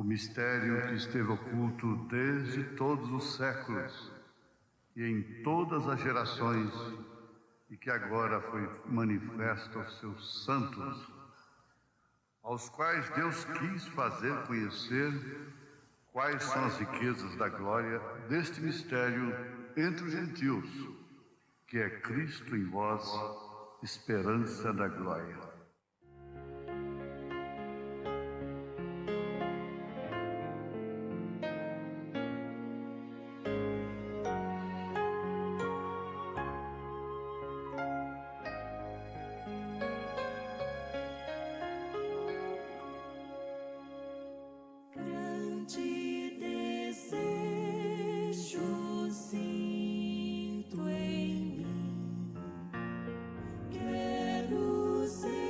mistério que esteve oculto desde todos os séculos e em todas as gerações, e que agora foi manifesto aos seus santos, aos quais Deus quis fazer conhecer quais são as riquezas da glória deste mistério entre os gentios, que é Cristo em vós, esperança da glória. Sinto em mim, quero ser.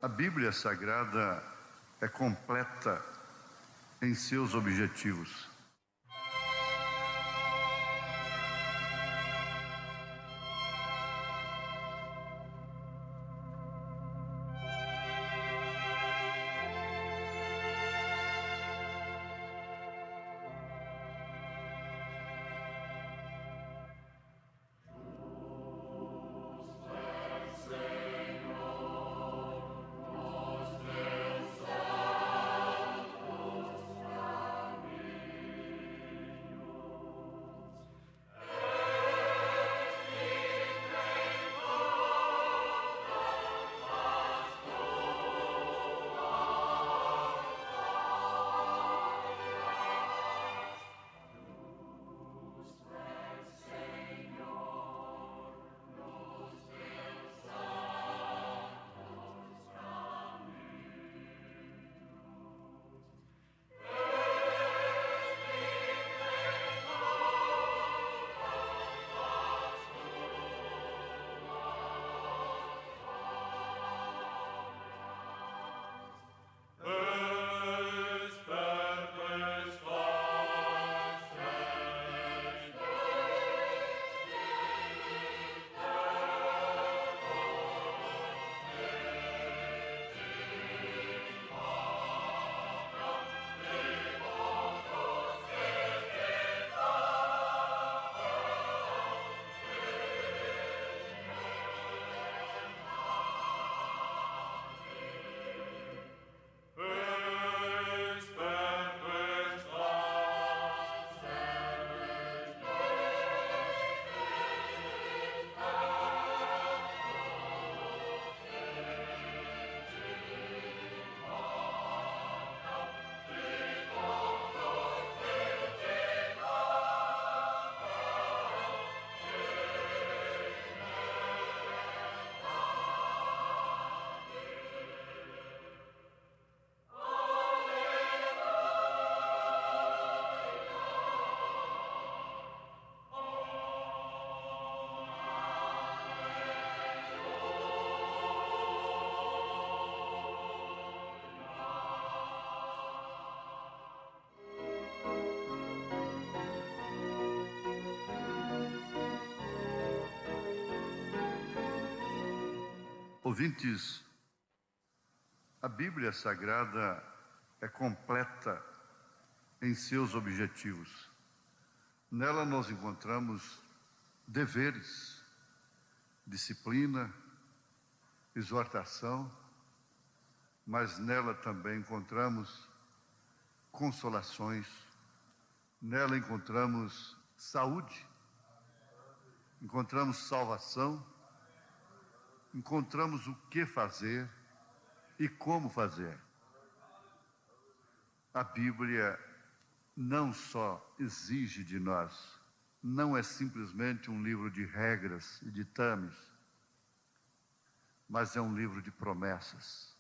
A Bíblia Sagrada é completa em seus objetivos. Ouvintes, a Bíblia Sagrada é completa em seus objetivos. Nela nós encontramos deveres, disciplina, exortação, mas nela também encontramos consolações, nela encontramos saúde, encontramos salvação, encontramos o que fazer e como fazer. A Bíblia não só exige de nós, não é simplesmente um livro de regras e ditames, mas é um livro de promessas.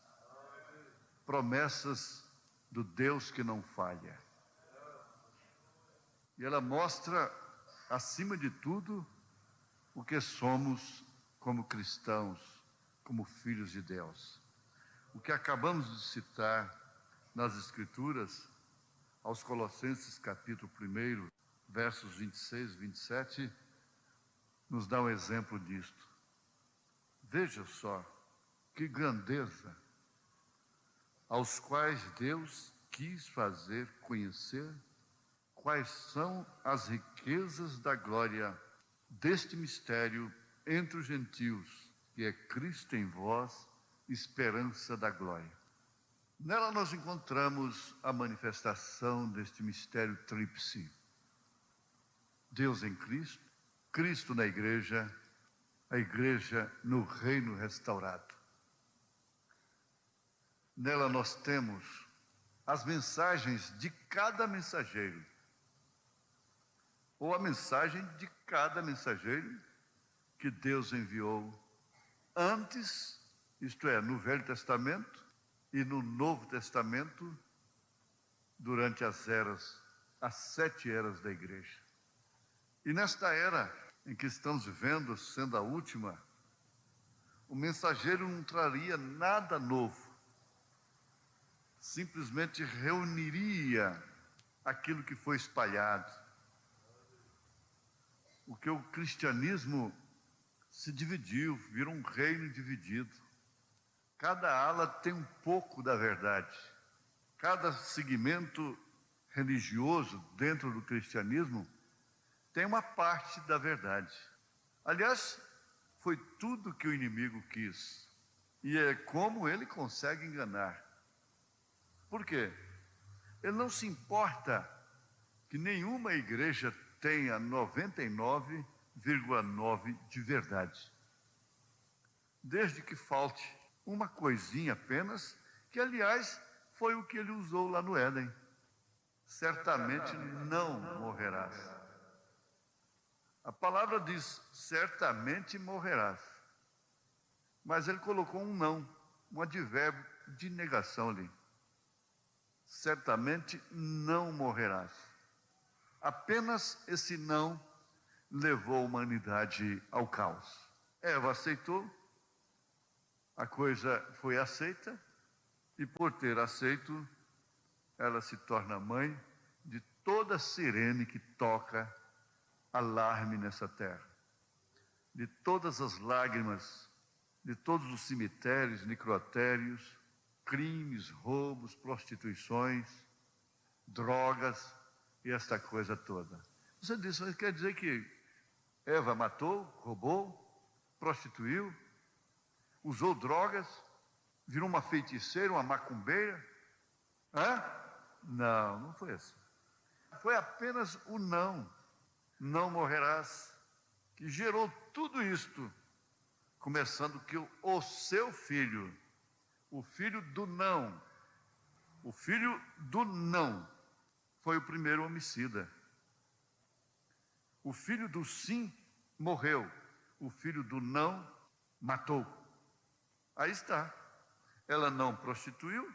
Promessas do Deus que não falha. E ela mostra, acima de tudo, o que somos como cristãos, como filhos de Deus. O que acabamos de citar nas Escrituras, aos Colossenses capítulo 1, versos 26 e 27, nos dá um exemplo disto. Veja só, que grandeza, aos quais Deus quis fazer conhecer quais são as riquezas da glória deste mistério entre os gentios, que é Cristo em vós, esperança da glória. Nela nós encontramos a manifestação deste mistério tríplice. Deus em Cristo, Cristo na igreja, a igreja no reino restaurado. Nela nós temos as mensagens de cada mensageiro, ou a mensagem de cada mensageiro que Deus enviou antes, isto é, no Velho Testamento e no Novo Testamento, durante as 7 eras da igreja. E nesta era em que estamos vivendo, sendo a última, O mensageiro não traria nada novo, simplesmente reuniria aquilo que foi espalhado. Porque o cristianismo se dividiu, virou um reino dividido. Cada ala tem um pouco da verdade. Cada segmento religioso dentro do cristianismo tem uma parte da verdade. Aliás, foi tudo que o inimigo quis. E é como ele consegue enganar. Por quê? Ele não se importa que nenhuma igreja tenha 99,9 de verdade. Desde que falte uma coisinha apenas, que aliás foi o que ele usou lá no Éden. Certamente não morrerás. A palavra diz, certamente morrerás. Mas ele colocou um não, um advérbio de negação ali. Certamente não morrerás. Apenas esse não levou a humanidade ao caos. Eva aceitou, a coisa foi aceita, e por ter aceito, ela se torna mãe de toda sirene que toca alarme nessa terra, de todas as lágrimas, de todos os cemitérios, necrotérios, crimes, roubos, prostituições, drogas e esta coisa toda. Você diz, mas quer dizer que Eva matou, roubou, prostituiu, usou drogas, virou uma feiticeira, uma macumbeira? Não foi assim. Foi apenas o não morrerás, que gerou tudo isto, começando que o seu filho, o filho do não, foi o primeiro homicida. O filho do sim morreu, o filho do não matou. Aí está. Ela não prostituiu,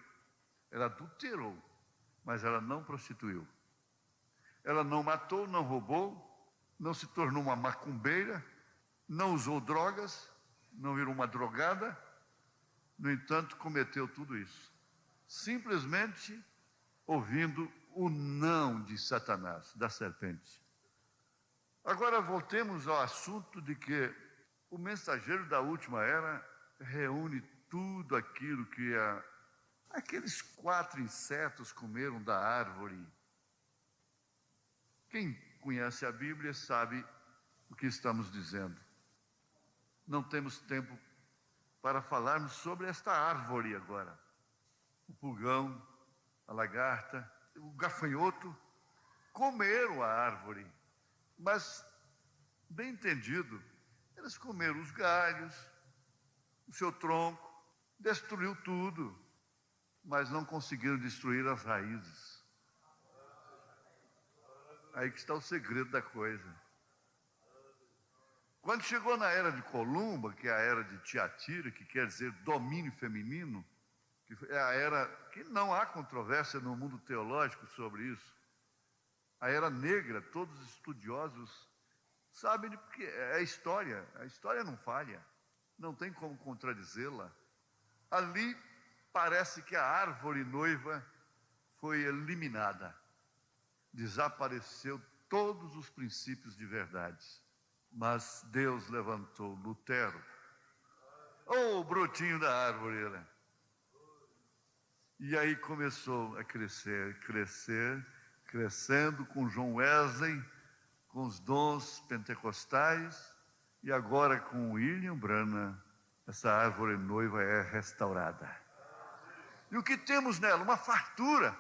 ela adulterou, mas ela não prostituiu. Ela não matou, não roubou, não se tornou uma macumbeira, não usou drogas, não virou uma drogada. No entanto, cometeu tudo isso, simplesmente ouvindo o não de Satanás, da serpente. Agora voltemos ao assunto de que o mensageiro da última era reúne tudo aquilo que aqueles 4 insetos comeram da árvore. Quem conhece a Bíblia sabe o que estamos dizendo. Não temos tempo para falarmos sobre esta árvore agora. O pulgão, a lagarta, o gafanhoto comeram a árvore, mas, bem entendido, eles comeram os galhos, o seu tronco, destruiu tudo, mas não conseguiram destruir as raízes. Aí que está o segredo da coisa. Quando chegou na era de Columba, que é a era de Tiatira, que quer dizer domínio feminino, que é a era que não há controvérsia no mundo teológico sobre isso, a era negra, todos os estudiosos sabem porque é a história não falha, não tem como contradizê-la. Ali parece que a árvore noiva foi eliminada, desapareceu todos os princípios de verdade. Mas Deus levantou Lutero, o brotinho da árvore, né? E aí começou a crescendo com John Wesley, com os dons pentecostais, e agora com William Branham, essa árvore noiva é restaurada. E o que temos nela? Uma fartura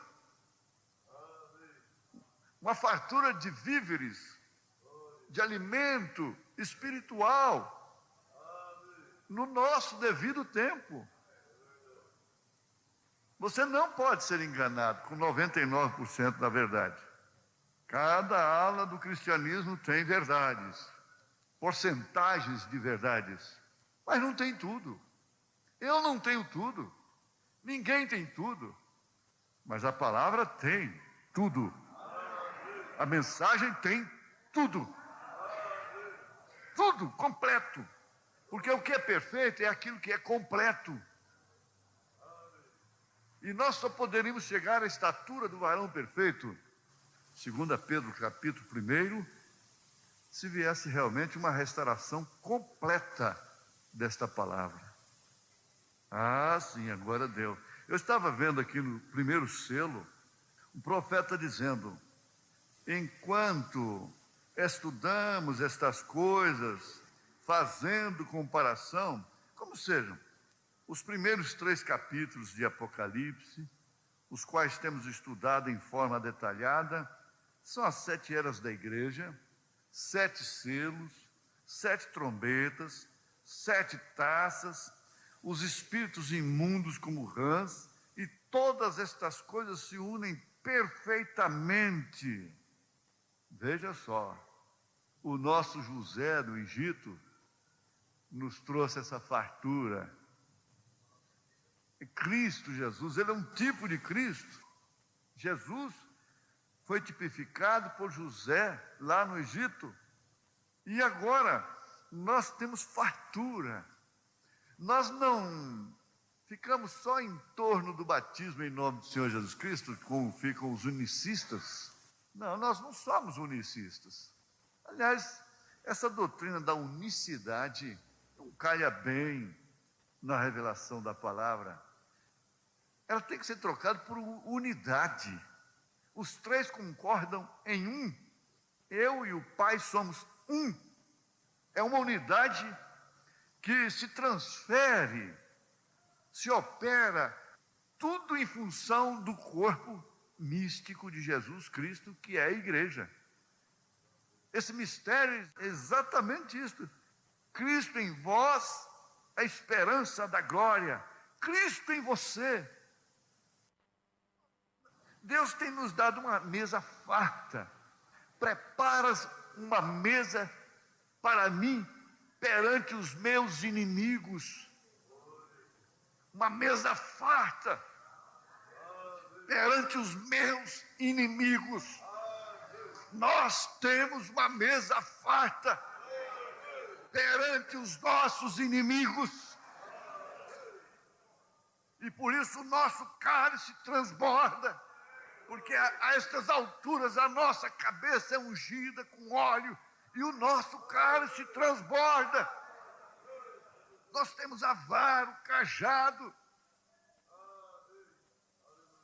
de víveres, de alimento espiritual, no nosso devido tempo. Você não pode ser enganado com 99% da verdade. Cada ala do cristianismo tem verdades, porcentagens de verdades, mas não tem tudo. Eu não tenho tudo, ninguém tem tudo, mas a palavra tem tudo. A mensagem tem tudo. Tudo completo. Porque o que é perfeito é aquilo que é completo. E nós só poderíamos chegar à estatura do varão perfeito, 2 Pedro capítulo 1, se viesse realmente uma restauração completa desta palavra. Ah, sim, agora deu. Eu estava vendo aqui no primeiro selo, o profeta dizendo: enquanto estudamos estas coisas, fazendo comparação, como sejam os primeiros 3 capítulos de Apocalipse, os quais temos estudado em forma detalhada, são as 7 eras da igreja, 7 selos, 7 trombetas, 7 taças, os espíritos imundos como rãs, e todas estas coisas se unem perfeitamente. Veja só, o nosso José do Egito nos trouxe essa fartura. Cristo Jesus, ele é um tipo de Cristo. Jesus foi tipificado por José lá no Egito. E agora nós temos fartura. Nós não ficamos só em torno do batismo em nome do Senhor Jesus Cristo, como ficam os unicistas. Não, nós não somos unicistas. Aliás, essa doutrina da unicidade não calha bem na revelação da palavra. Ela tem que ser trocada por unidade. Os 3 concordam em um. Eu e o Pai somos um. É uma unidade que se transfere, se opera, tudo em função do corpo místico de Jesus Cristo, que é a igreja. Esse mistério é exatamente isso. Cristo em vós, a esperança da glória. Cristo em você. Deus tem nos dado uma mesa farta. Preparas uma mesa para mim perante os meus inimigos. Uma mesa farta perante os meus inimigos. Nós temos uma mesa farta perante os nossos inimigos. E por isso o nosso cálice transborda. Porque a estas alturas a nossa cabeça é ungida com óleo e o nosso cálice transborda. Nós temos a vara, o cajado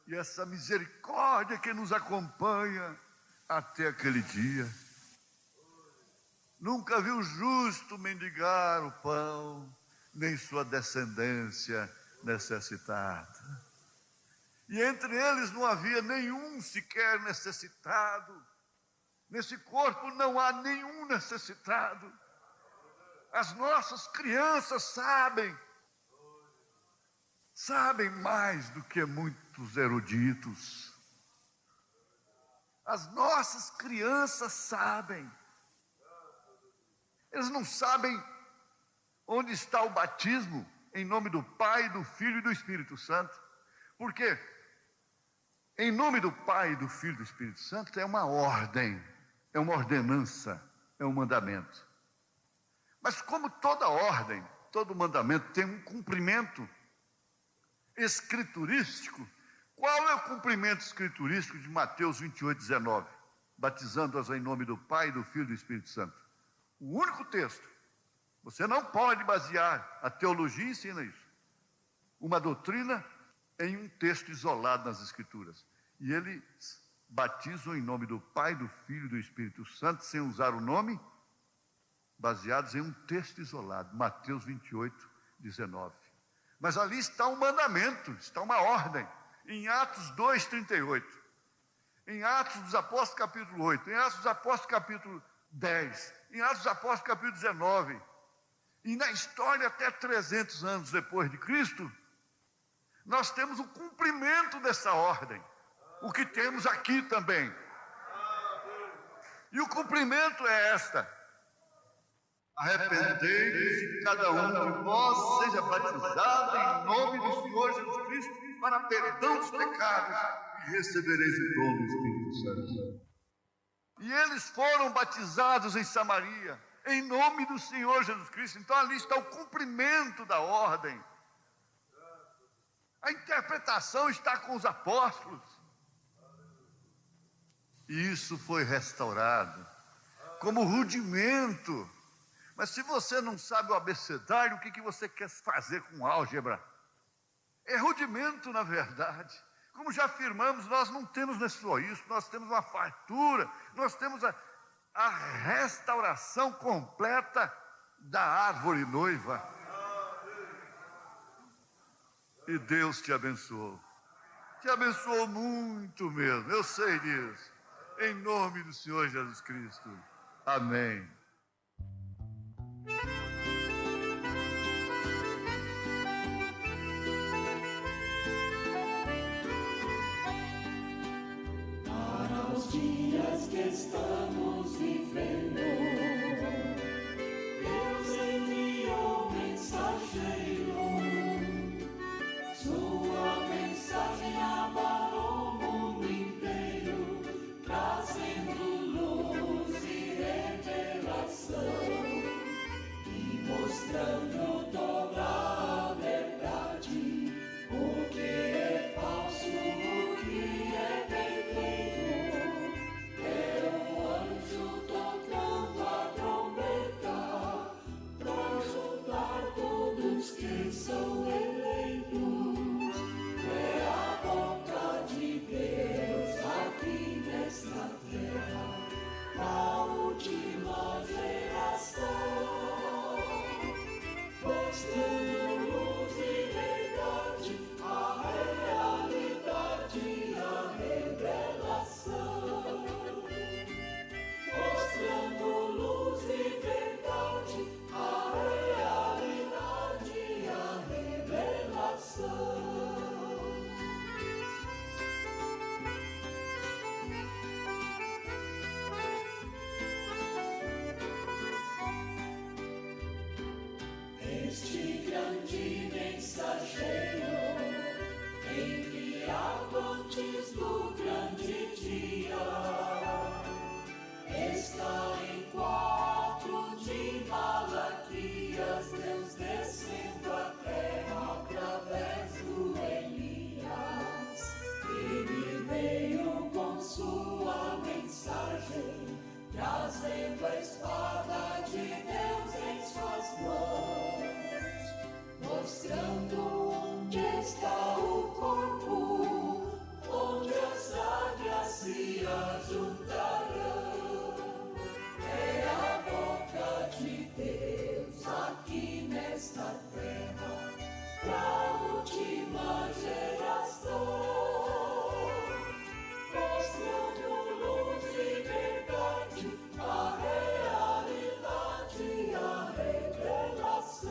e essa misericórdia que nos acompanha até aquele dia. Nunca vi o justo mendigar o pão, nem sua descendência necessitada. E entre eles não havia nenhum sequer necessitado. Nesse corpo não há nenhum necessitado. As nossas crianças sabem mais do que muitos eruditos. As nossas crianças sabem. Eles não sabem onde está o batismo em nome do Pai, do Filho e do Espírito Santo. Por quê? Em nome do Pai, do Filho e do Espírito Santo é uma ordem, é uma ordenança, é um mandamento. Mas como toda ordem, todo mandamento tem um cumprimento escriturístico, qual é o cumprimento escriturístico de Mateus 28:19? Batizando-as em nome do Pai, do Filho e do Espírito Santo. O único texto. Você não pode basear, a teologia ensina isso, uma doutrina em um texto isolado nas Escrituras. E eles batizam em nome do Pai, do Filho e do Espírito Santo, sem usar o nome, baseados em um texto isolado, Mateus 28:19. Mas ali está um mandamento, está uma ordem, em Atos 2:38, em Atos dos Apóstolos capítulo 8, em Atos dos Apóstolos capítulo 10, em Atos dos Apóstolos capítulo 19, e na história até 300 anos depois de Cristo, nós temos o cumprimento dessa ordem, o que temos aqui também. E o cumprimento é esta: arrependei-vos e cada um de vós seja batizado em nome do Senhor Jesus Cristo para perdão dos pecados e recebereis o dom do Espírito Santo. E eles foram batizados em Samaria, em nome do Senhor Jesus Cristo. Então ali está o cumprimento da ordem. A interpretação está com os apóstolos. E isso foi restaurado como rudimento. Mas se você não sabe o abecedário, o que você quer fazer com álgebra? É rudimento, na verdade. Como já afirmamos, nós não temos só isso, nós temos uma fartura, nós temos a restauração completa da árvore noiva. E Deus te abençoou. Te abençoou muito mesmo, eu sei disso. Em nome do Senhor Jesus Cristo. Amém. Para os dias que estamos vivendo, Deus enviou mensageiro. Sua mensagem abalou o mundo inteiro, trazendo luz e revelação e mostrando toda a verdade, o que é falso, o que é perfeito. É o anjo tocando a trombeta para juntar todos que são eleitos. É a boca de Deus aqui nesta terra, a última geração, mostrando luz e verdade, a realidade e a revelação. Mostrando luz e verdade, a realidade e a revelação. Este grande mensageiro, enviado antes do grande dia, está em 4 de Malaquias, Deus descendo a terra através do Elias. Ele veio com sua mensagem, trazendo a espada de Deus em suas mãos, mostrando onde está o corpo, onde as águias se ajuntarão. É a boca de Deus aqui nesta terra, pra última geração, mostrando luz e verdade, a realidade e a revelação.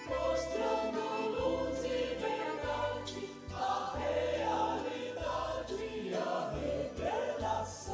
Mostrando luz e verdade, a realidade e a revelação.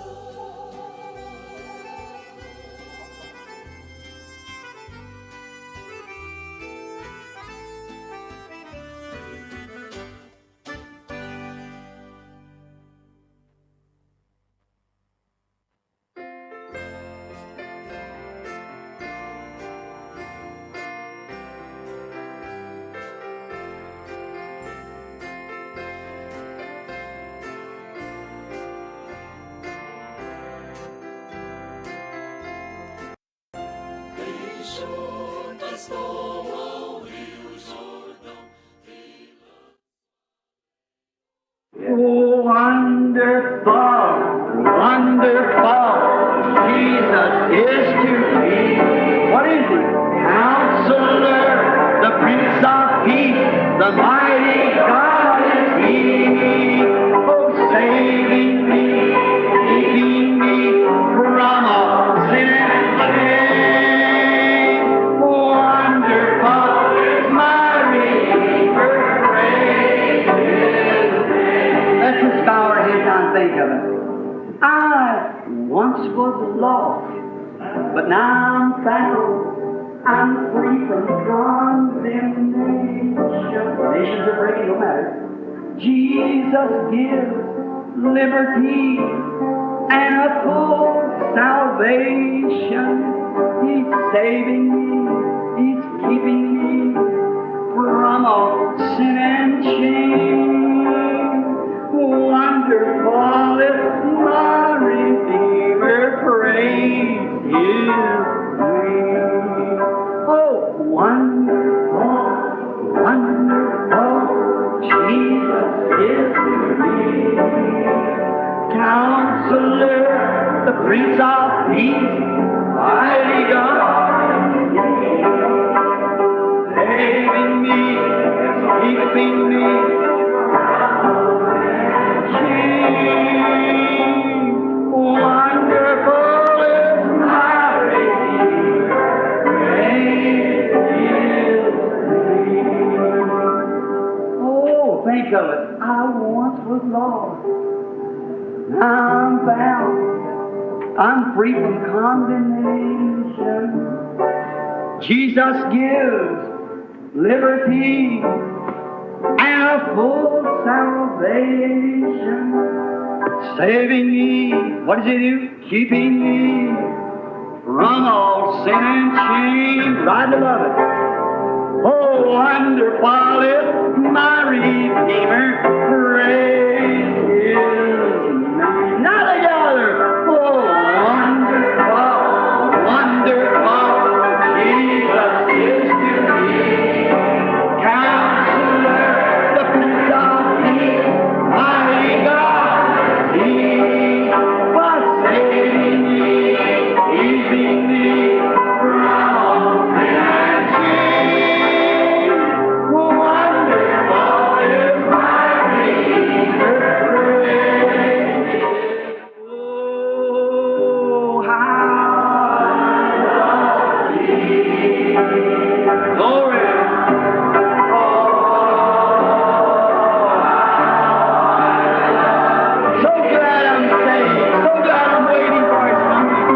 Juntas tomam o Rio Jordão. Wonderful, wonderful, Jesus is to me. What is he? Counselor, the Prince of Peace, the mighty God is he. Oh, saving me, keeping me from all sin and shame. Wonderful, my Redeemer, praise his name. Let's just bow our heads down and think of it. I once was lost, but now I'm found. I'm free from condemnation. Nations are breaking, no matter. Jesus gives liberty and a full salvation. He's saving me, He's keeping me from all sin and shame. Wonderful is my Redeemer, praise His name. Oh, wonderful, wonderful, Jesus is to me. Counselor, the Prince of Peace, mighty God, saving me, keeping me from shame. Wonderful is my Redeemer, praise His name. Oh, think of it. I once was lost. Now I'm found. I'm free from condemnation. Jesus gives liberty and a full salvation. Saving me, what does He do? Keeping me from all sin and shame. Right above it. Oh, wonderful is my Redeemer, praise His name. Now together. Oh, wonderful, wonderful, Jesus is to me. Counselor, the Prince of Peace, mighty God, He was saving me, keeping me from all sin and shame. Wonderful is my Redeemer, praise. Oh, how glory. So glad I'm saved. So glad I'm waiting for His coming.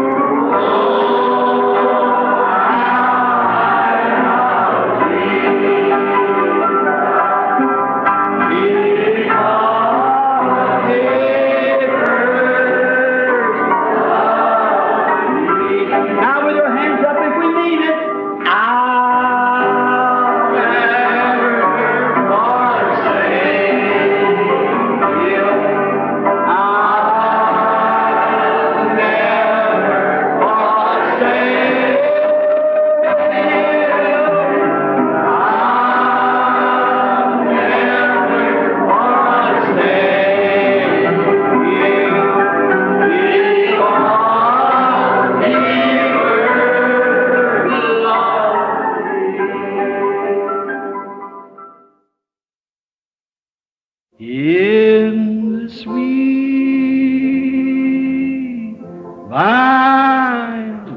Now with your hands up if we mean it. I'll never forsake you. I'll never forsake you. I'll never forsake you. In the sweet by and by,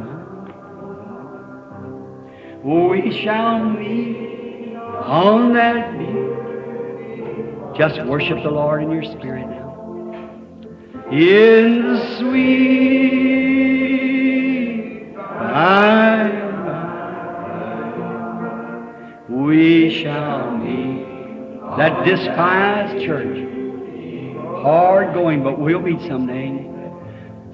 we shall meet on that beach. Just worship the Lord in your spirit now. In the sweet by and by, we shall meet. That despised church, hard going, but we'll meet someday.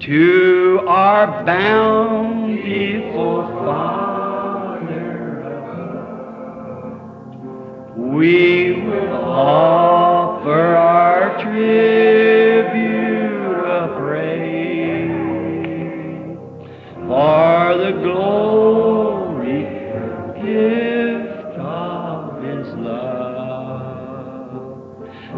To our bountiful Father above, we will offer our tribute of praise for the glory gift of His love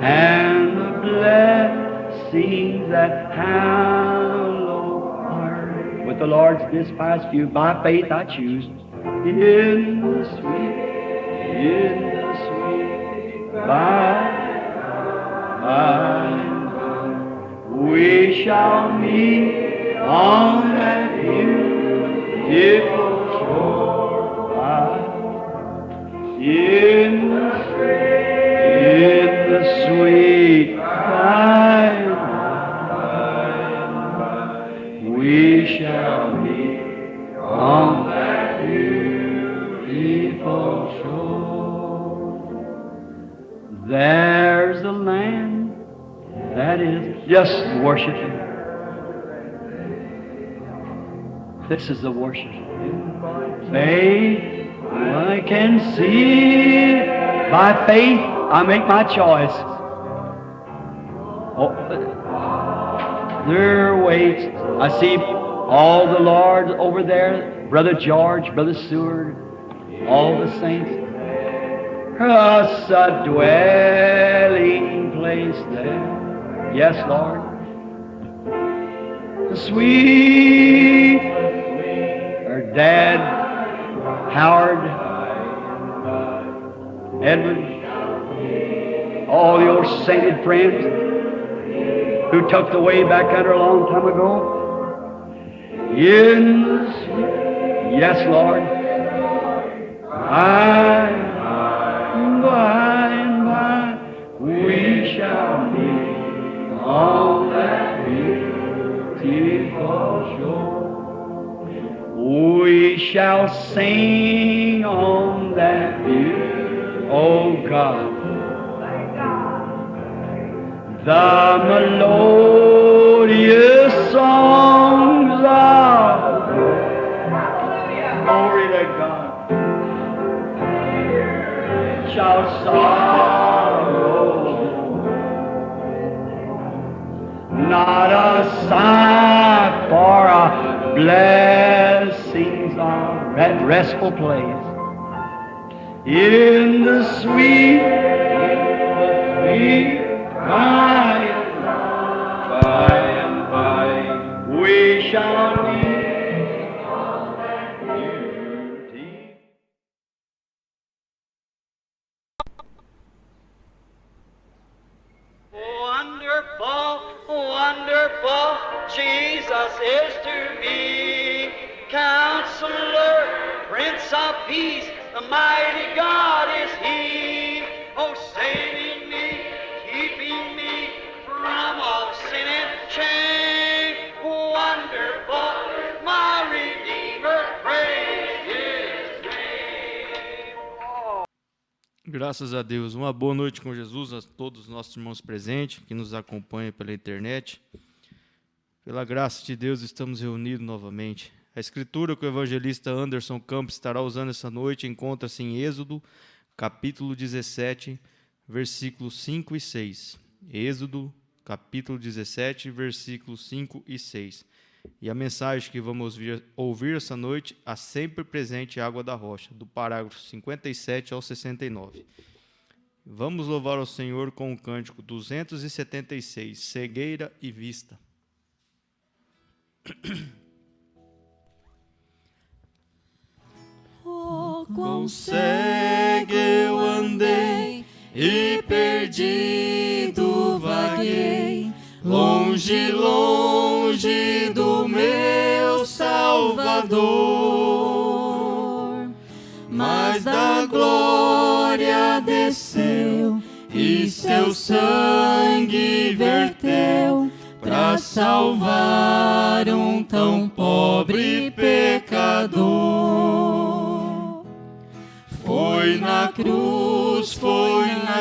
and the blessings that hallow our with the Lord's despised few. By faith I choose in the sweet by we shall meet on that beautiful shore in the sweet by we shall meet on that beautiful shore. There's a land that is just worship Him. This is the worship. Faith, I can see. By faith, I make my choice. Oh, there waits. I see all the Lord over there, Brother George, Brother Seward, all the saints. Us a dwelling place there. Yes, Lord. The sweet, her dad, Howard, Edward, all your sainted friends who took the way back under a long time ago. Yes, Lord. By and by, we shall meet on that beautiful shore. We shall sing on that beautiful, oh God, the melodious songs of glory to God shall sorrow, not a sigh for a blessings of that restful place in the sweet by and by, we shall meet on that beauty. Wonderful, wonderful, Jesus is to me. Counselor, Prince of Peace, the mighty God is He. Oh, saving me, keeping me from all sin and shame. Wonderful, my Redeemer, praise His name. Oh. Graças a Deus. Uma boa noite com Jesus a todos os nossos irmãos presentes que nos acompanham pela internet. Pela graça de Deus, estamos reunidos novamente. A escritura que o evangelista Anderson Campos estará usando essa noite encontra-se em Êxodo, capítulo 17, versículos 5 e 6. Êxodo, capítulo 17, versículos 5 e 6. E a mensagem que vamos ouvir essa noite, a sempre presente água da rocha, do parágrafo 57 ao 69. Vamos louvar ao Senhor com o cântico 276, Cegueira e Vista. Oh, quão cego eu andei e perdido vaguei, longe, longe do meu Salvador. Mas da glória desceu e seu sangue verteu para salvar um tão pobre pecador. Foi na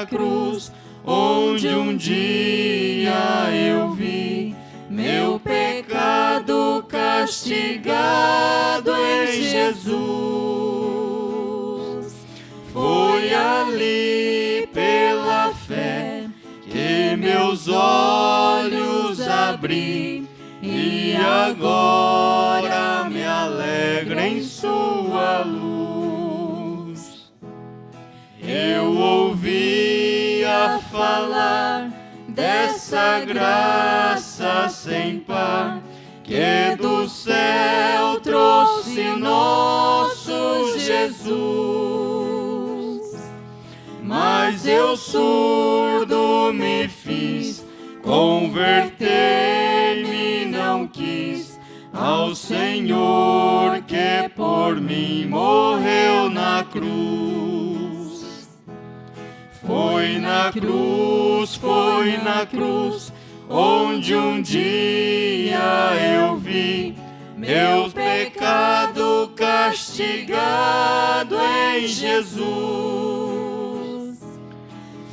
cruz, onde um dia eu vi meu pecado castigado em Jesus. Foi ali pela fé que meus olhos abri e agora me alegra em sua luz. Eu ouvia falar dessa graça sem par que do céu trouxe nosso Jesus. Mas eu surdo me fiz, converter-me não quis ao Senhor que por mim morreu na cruz. Foi na cruz, onde um dia eu vi meu pecado castigado em Jesus.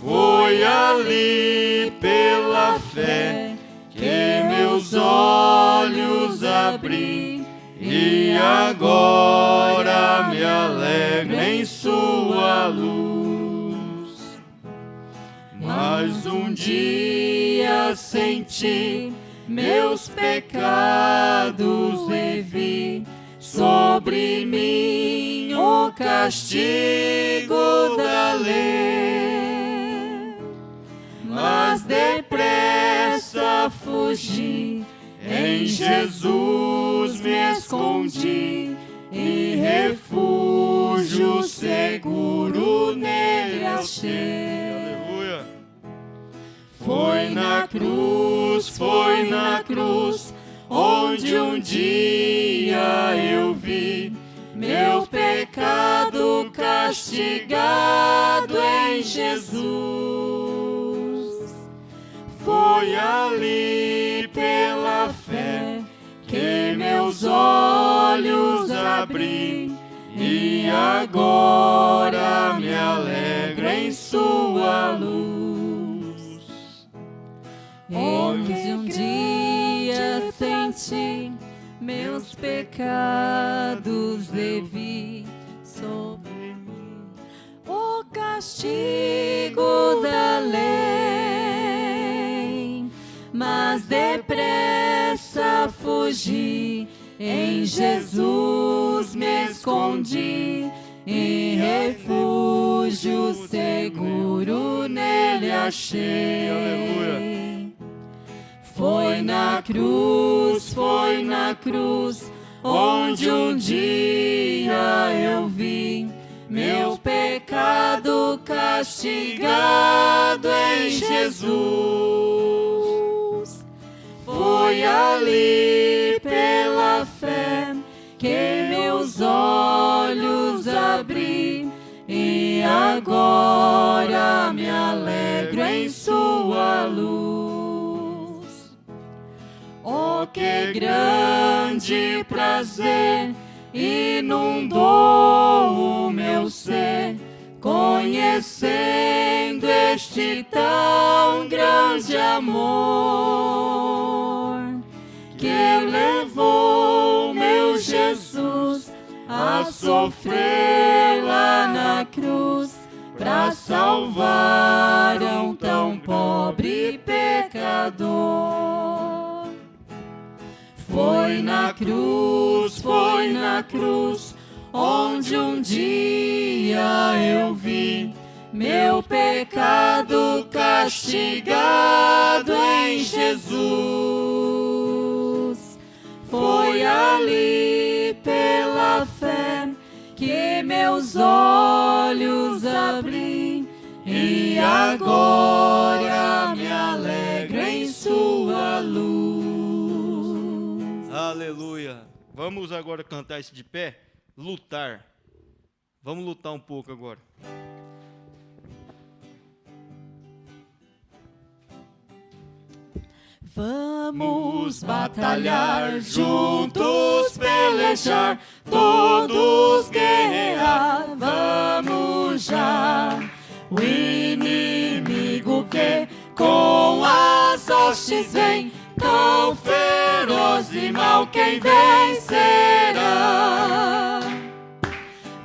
Foi ali pela fé que meus olhos abri e e agora me alegro em sua luz. Mas um dia senti meus pecados levi sobre mim o castigo da lei. Mas depressa fugi, em Jesus me escondi, e refúgio seguro nele achei. Aleluia! Foi na cruz, onde um dia eu vi meu pecado castigado em Jesus. Foi ali pela fé que meus olhos abri, e agora me alegro em sua luz. Onde um dia senti meus pecados levi sobre mim o castigo da lei, mas depressa fugi, em Jesus me escondi, e refúgio seguro nele achei. Aleluia! Foi na cruz, onde um dia eu vi meu pecado castigado em Jesus. Foi ali pela fé que meus olhos abri, e agora me alegro em sua luz. Oh, que grande prazer inundou o meu ser, conhecendo este tão grande amor, que levou meu Jesus a sofrer lá na cruz, para salvar um tão pobre pecador. Foi na cruz, onde um dia eu vi meu pecado castigado em Jesus. Foi ali pela fé que meus olhos abri, e agora me alegro em sua luz. Aleluia! Vamos agora cantar isso de pé? Lutar. Vamos lutar um pouco agora. Vamos batalhar juntos, pelejar, todos guerrear. Vamos já, o inimigo que com as hostes vem, tão feroz e mal, quem vencerá?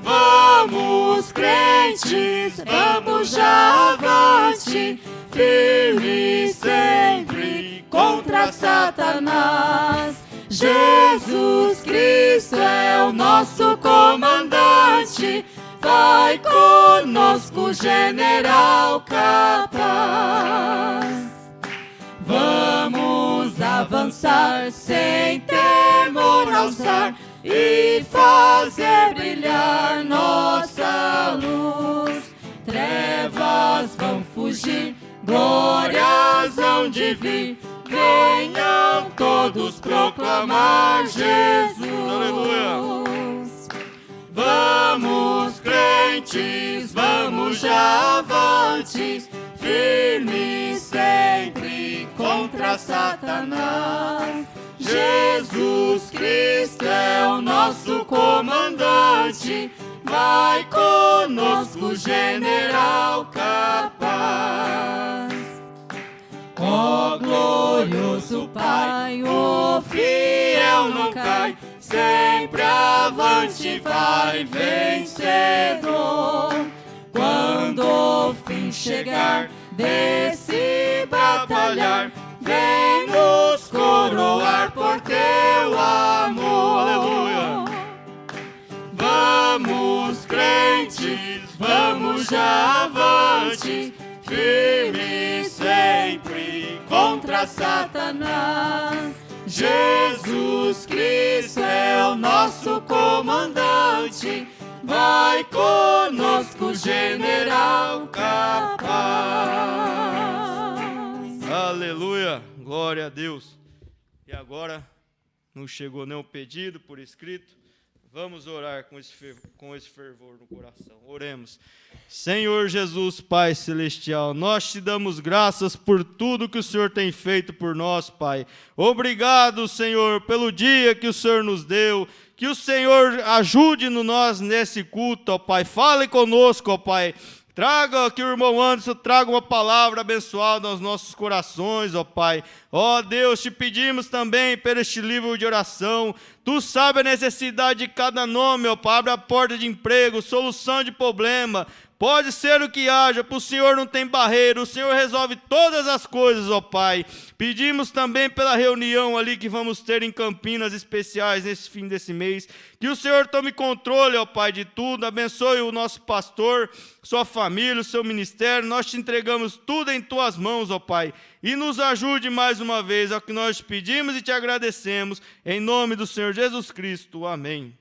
Vamos, crentes, vamos já avante, firme sempre contra Satanás. Jesus Cristo é o nosso comandante, vai conosco, general capaz. Vamos avançar sem temor, alçar e fazer brilhar nossa luz. Trevas vão fugir, glórias hão de vir, venham todos proclamar Jesus. Aleluia! Vamos, crentes, vamos já avante, firme sempre contra Satanás. Jesus Cristo é o nosso comandante, vai conosco, general capaz. Ó glorioso Pai, o fiel não cai, sempre avante vai vencedor. Quando o fim chegar desse batalhar, vem nos coroar por teu amor. Aleluia. Vamos, crentes, vamos já avante, firme sempre contra Satanás. Jesus Cristo é o nosso comandante, vai conosco, general capaz. Aleluia, glória a Deus. E agora, não chegou nenhum pedido por escrito, vamos orar com esse fervor no coração. Oremos. Senhor Jesus, Pai Celestial, nós te damos graças por tudo que o Senhor tem feito por nós, Pai. Obrigado, Senhor, pelo dia que o Senhor nos deu. Que o Senhor ajude-nos nós nesse culto, ó Pai. Fale conosco, ó Pai. Traga que o irmão Anderson traga uma palavra abençoada aos nossos corações, ó Pai. Ó Deus, te pedimos também por este livro de oração. Tu sabes a necessidade de cada nome, ó Pai. Abre a porta de emprego, solução de problema. Pode ser o que haja, para o Senhor não tem barreira, o Senhor resolve todas as coisas, ó Pai. Pedimos também pela reunião ali que vamos ter em Campinas especiais nesse fim desse mês, que o Senhor tome controle, ó Pai, de tudo, abençoe o nosso pastor, sua família, o seu ministério, nós te entregamos tudo em tuas mãos, ó Pai, e nos ajude mais uma vez, é o que nós te pedimos e te agradecemos, em nome do Senhor Jesus Cristo, amém.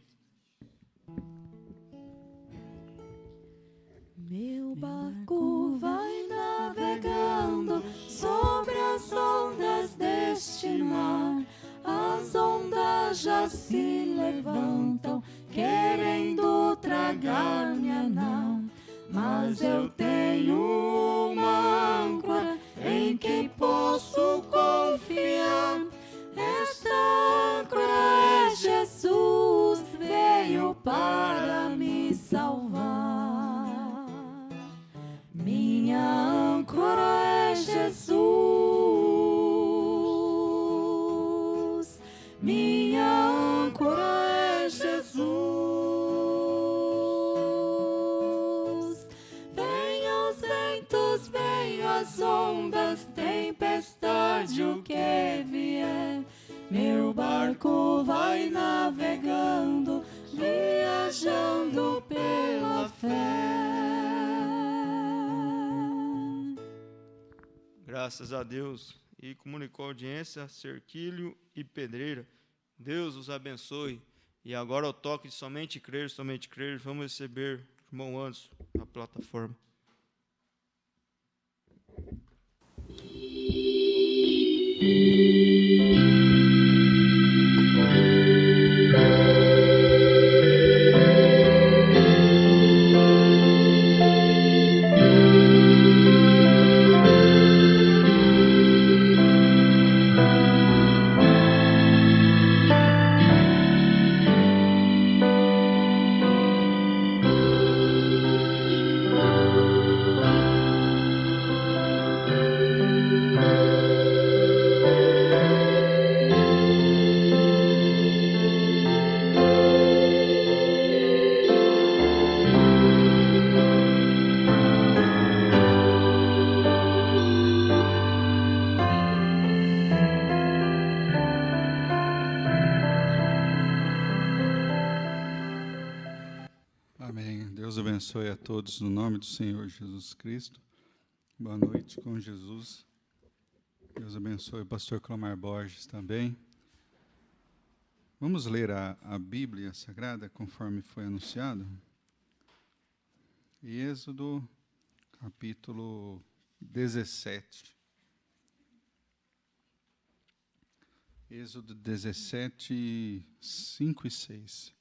Meu barco vai navegando sobre as ondas deste mar. As ondas já se levantam, querendo tragar minha nau. Mas eu tenho uma âncora em que posso confiar. Esta âncora é Jesus, veio para me salvar. Minha âncora é Jesus, minha âncora é Jesus. Venham os ventos, venham as ondas, tempestade, o que vier. Meu barco vai navegando, viajando pela fé. Graças a Deus. E comunicou a audiência, Cerquilho e Pedreira. Deus os abençoe. E agora o toque de somente crer, vamos receber o irmão Anderson na plataforma. Abençoe a todos no nome do Senhor Jesus Cristo. Boa noite com Jesus. Deus abençoe o pastor Clomar Borges também. Vamos ler a Bíblia Sagrada conforme foi anunciado. Êxodo, capítulo 17. Êxodo 17, 5 e 6.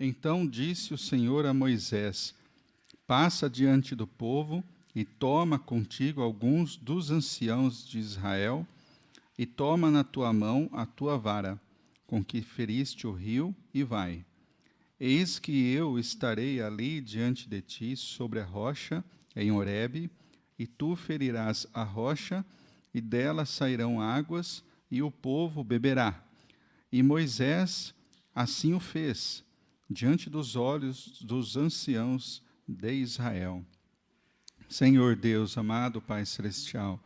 Então disse o Senhor a Moisés: passa diante do povo e toma contigo alguns dos anciãos de Israel, e toma na tua mão a tua vara, com que feriste o rio, e vai. Eis que eu estarei ali diante de ti sobre a rocha, em Horebe, e tu ferirás a rocha, e dela sairão águas, e o povo beberá. E Moisés assim o fez, diante dos olhos dos anciãos de Israel. Senhor Deus, amado Pai Celestial,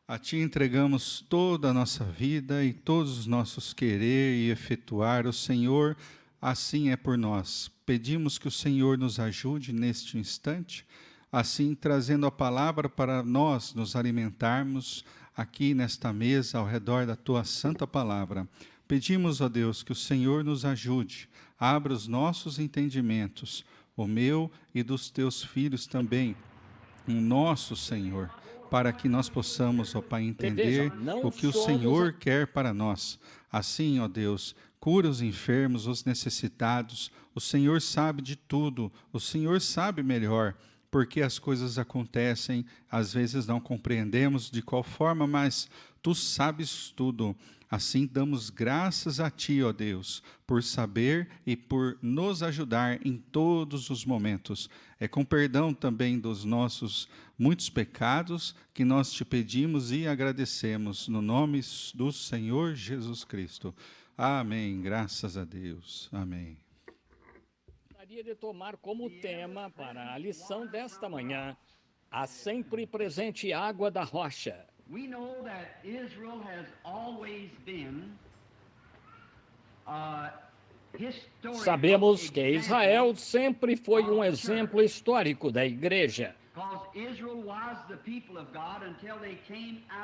a Ti entregamos toda a nossa vida e todos os nossos querer e efetuar. O Senhor assim é por nós. Pedimos que o Senhor nos ajude neste instante, assim trazendo a palavra para nós nos alimentarmos aqui nesta mesa ao redor da Tua santa palavra. Pedimos, ó Deus, que o Senhor nos ajude, abra os nossos entendimentos, o meu e dos Teus filhos também, o nosso Senhor, para que nós possamos, ó Pai, entender o que o Senhor quer para nós. Assim, ó Deus, cura os enfermos, os necessitados. O Senhor sabe de tudo, o Senhor sabe melhor, porque as coisas acontecem, às vezes não compreendemos de qual forma, mas Tu sabes tudo. Assim damos graças a Ti, ó Deus, por saber e por nos ajudar em todos os momentos. É com perdão também dos nossos muitos pecados que nós Te pedimos e agradecemos, no nome do Senhor Jesus Cristo. Amém. Graças a Deus. Amém. Gostaria de tomar como tema para a lição desta manhã a sempre presente água da rocha. We know that Israel has always been historical Sabemos que Israel sempre foi um exemplo histórico da igreja,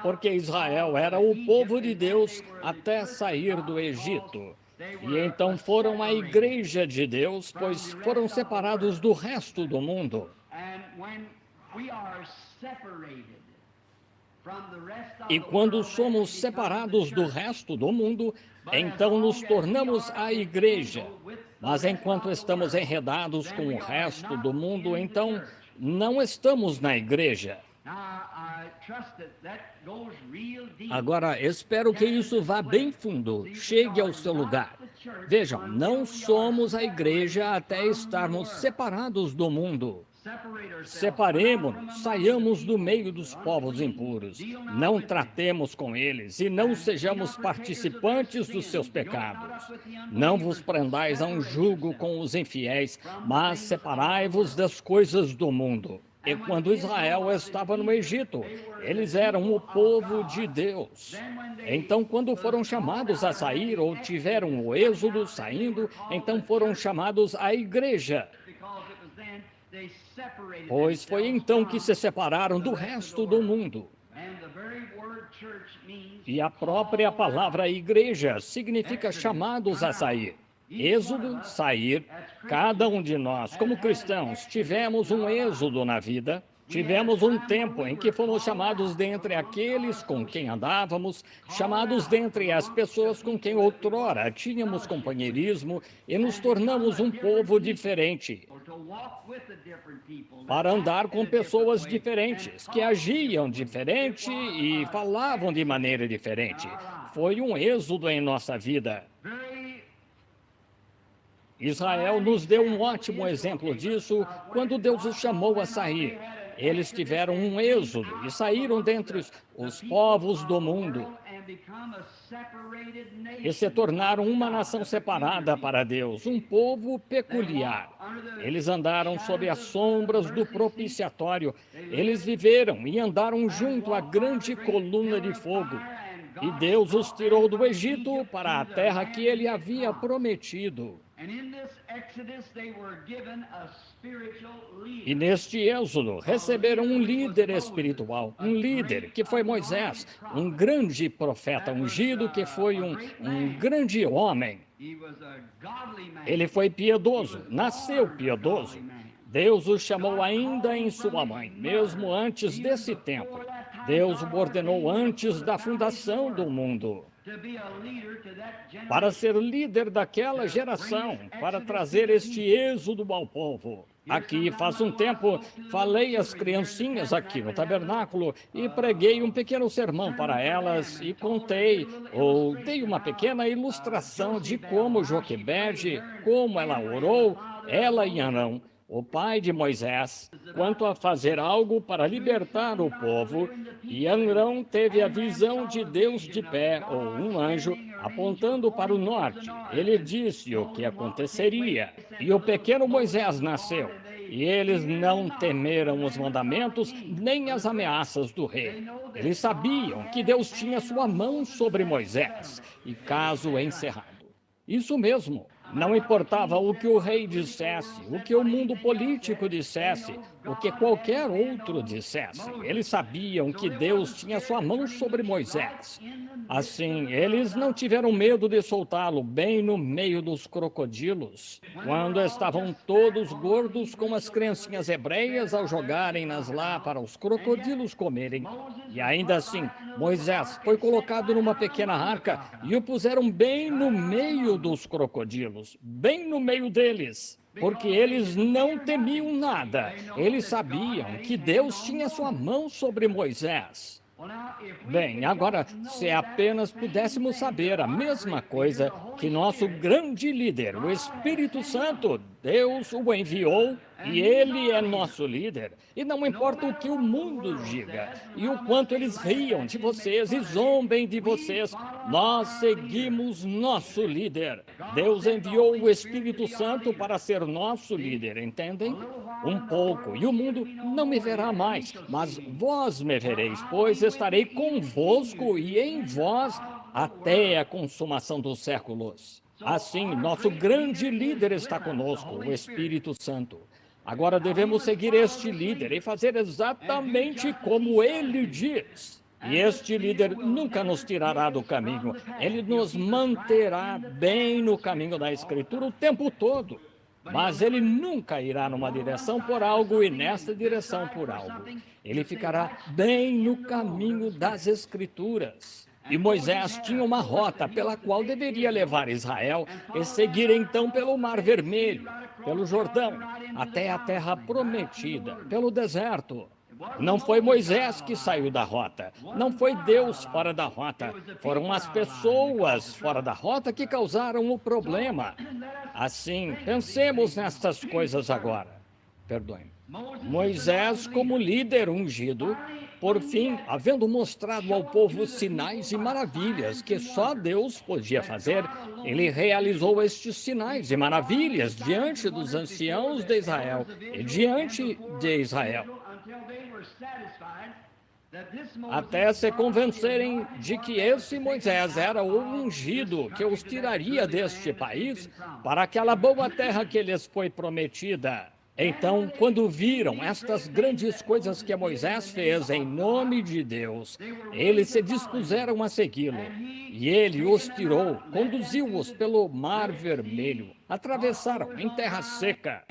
porque Israel era o povo de Deus até sair do Egito. E então foram a igreja de Deus, pois foram separados do resto do mundo. E quando somos separados do resto do mundo, então nos tornamos a igreja. Mas enquanto estamos enredados com o resto do mundo, então não estamos na igreja. Agora, espero que isso vá bem fundo, chegue ao seu lugar. Vejam, não somos a igreja até estarmos separados do mundo. Separemo-nos, saiamos do meio dos povos impuros, não tratemos com eles e não sejamos participantes dos seus pecados. Não vos prendais a um jugo com os infiéis, mas separai-vos das coisas do mundo. E quando Israel estava no Egito, eles eram o povo de Deus. Então, quando foram chamados a sair, ou tiveram o êxodo saindo, então foram chamados à igreja. Pois foi então que se separaram do resto do mundo. E a própria palavra igreja significa chamados a sair. Êxodo, sair. Cada um de nós, como cristãos, tivemos um êxodo na vida. Tivemos um tempo em que fomos chamados dentre aqueles com quem andávamos, chamados dentre as pessoas com quem outrora tínhamos companheirismo e nos tornamos um povo diferente, para andar com pessoas diferentes, que agiam diferente e falavam de maneira diferente. Foi um êxodo em nossa vida. Israel nos deu um ótimo exemplo disso quando Deus os chamou a sair. Eles tiveram um êxodo e saíram dentre os povos do mundo e se tornaram uma nação separada para Deus, um povo peculiar. Eles andaram sob as sombras do propiciatório. Eles viveram e andaram junto à grande coluna de fogo. E Deus os tirou do Egito para a terra que Ele havia prometido. E neste êxodo receberam um líder espiritual, um líder que foi Moisés, um grande profeta ungido que foi um grande homem. Ele foi piedoso, nasceu piedoso. Deus o chamou ainda em sua mãe, mesmo antes desse tempo. Deus o ordenou antes da fundação do mundo para ser líder daquela geração, para trazer este êxodo ao povo. Aqui faz um tempo, falei às criancinhas aqui no tabernáculo e preguei um pequeno sermão para elas e contei, ou dei uma pequena ilustração de como Joquebede, como ela orou, ela e Arão, o pai de Moisés, quanto a fazer algo para libertar o povo, e Arão teve a visão de Deus de pé, ou um anjo, apontando para o norte. Ele disse o que aconteceria, e o pequeno Moisés nasceu. E eles não temeram os mandamentos nem as ameaças do rei. Eles sabiam que Deus tinha sua mão sobre Moisés, e caso encerrado. Isso mesmo. Não importava o que o rei dissesse, o que o mundo político dissesse, o que qualquer outro dissesse. Eles sabiam que Deus tinha sua mão sobre Moisés. Assim, eles não tiveram medo de soltá-lo bem no meio dos crocodilos, quando estavam todos gordos como as criancinhas hebreias ao jogarem-nas lá para os crocodilos comerem. E ainda assim, Moisés foi colocado numa pequena arca e o puseram bem no meio dos crocodilos, bem no meio deles. Porque eles não temiam nada. Eles sabiam que Deus tinha sua mão sobre Moisés. Bem, agora, se apenas pudéssemos saber a mesma coisa que nosso grande líder, o Espírito Santo, Deus o enviou e ele é nosso líder. E não importa o que o mundo diga e o quanto eles riam de vocês e zombem de vocês, nós seguimos nosso líder. Deus enviou o Espírito Santo para ser nosso líder, entendem? Um pouco, e o mundo não me verá mais, mas vós me vereis, pois estarei convosco e em vós até a consumação dos séculos. Assim, nosso grande líder está conosco, o Espírito Santo. Agora devemos seguir este líder e fazer exatamente como ele diz. E este líder nunca nos tirará do caminho. Ele nos manterá bem no caminho da Escritura o tempo todo. Mas ele nunca irá numa direção por algo e nesta direção por algo. Ele ficará bem no caminho das Escrituras. E Moisés tinha uma rota pela qual deveria levar Israel e seguir então pelo Mar Vermelho, pelo Jordão, até a terra prometida, pelo deserto. Não foi Moisés que saiu da rota, não foi Deus fora da rota, foram as pessoas fora da rota que causaram o problema. Assim, pensemos nestas coisas agora. Perdoe-me. Moisés, como líder ungido, por fim, havendo mostrado ao povo sinais e maravilhas que só Deus podia fazer, ele realizou estes sinais e maravilhas diante dos anciãos de Israel e diante de Israel, até se convencerem de que esse Moisés era o ungido que os tiraria deste país para aquela boa terra que lhes foi prometida. Então, quando viram estas grandes coisas que Moisés fez em nome de Deus, eles se dispuseram a segui-lo. E ele os tirou, conduziu-os pelo Mar Vermelho, atravessaram em terra seca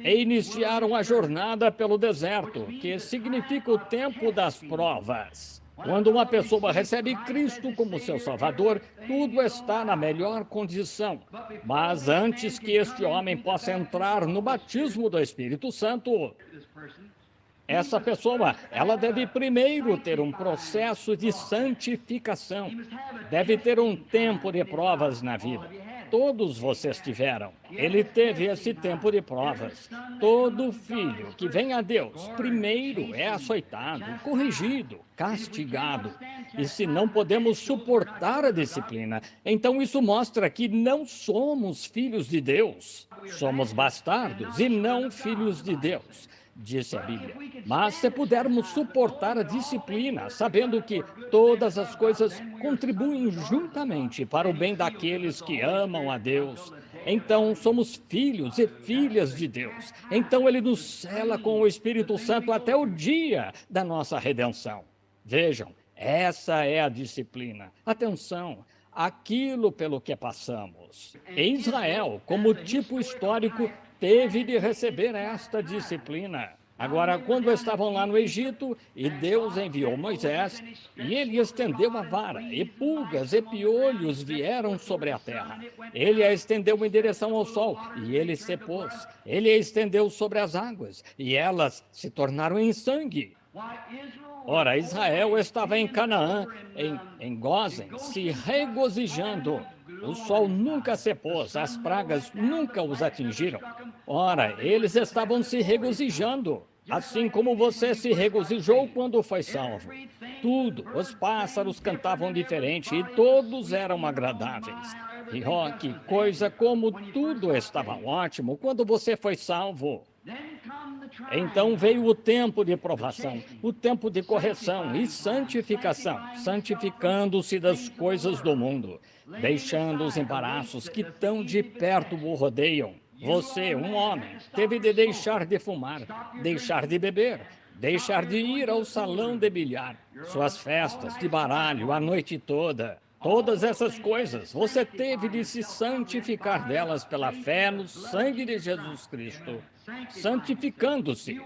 e iniciaram a jornada pelo deserto, que significa o tempo das provas. Quando uma pessoa recebe Cristo como seu Salvador, tudo está na melhor condição. Mas antes que este homem possa entrar no batismo do Espírito Santo, essa pessoa, ela deve primeiro ter um processo de santificação. Deve ter um tempo de provas na vida. Todos vocês tiveram. Ele teve esse tempo de provas. Todo filho que vem a Deus, primeiro é açoitado, corrigido, castigado. E se não podemos suportar a disciplina, então isso mostra que não somos filhos de Deus. Somos bastardos e não filhos de Deus, disse a Bíblia. Mas se pudermos suportar a disciplina, sabendo que todas as coisas contribuem juntamente para o bem daqueles que amam a Deus, então somos filhos e filhas de Deus. Então ele nos sela com o Espírito Santo até o dia da nossa redenção. Vejam, essa é a disciplina. Atenção, aquilo pelo que passamos. Israel, como tipo histórico, teve de receber esta disciplina. Agora, quando estavam lá no Egito, e Deus enviou Moisés, e ele estendeu a vara, e pulgas e piolhos vieram sobre a terra. Ele a estendeu em direção ao sol, e ele se pôs. Ele a estendeu sobre as águas, e elas se tornaram em sangue. Ora, Israel estava em Canaã, em Gósen, se regozijando. O sol nunca se pôs, as pragas nunca os atingiram. Ora, eles estavam se regozijando, assim como você se regozijou quando foi salvo. Tudo, os pássaros cantavam diferente e todos eram agradáveis. E ó, que coisa, como tudo estava ótimo quando você foi salvo. Então veio o tempo de provação, o tempo de correção e santificação, santificando-se das coisas do mundo, deixando os embaraços que tão de perto o rodeiam. Você, um homem, teve de deixar de fumar, deixar de beber, deixar de ir ao salão de bilhar, suas festas de baralho a noite toda. Todas essas coisas, você teve de se santificar delas pela fé no sangue de Jesus Cristo, santificando-se.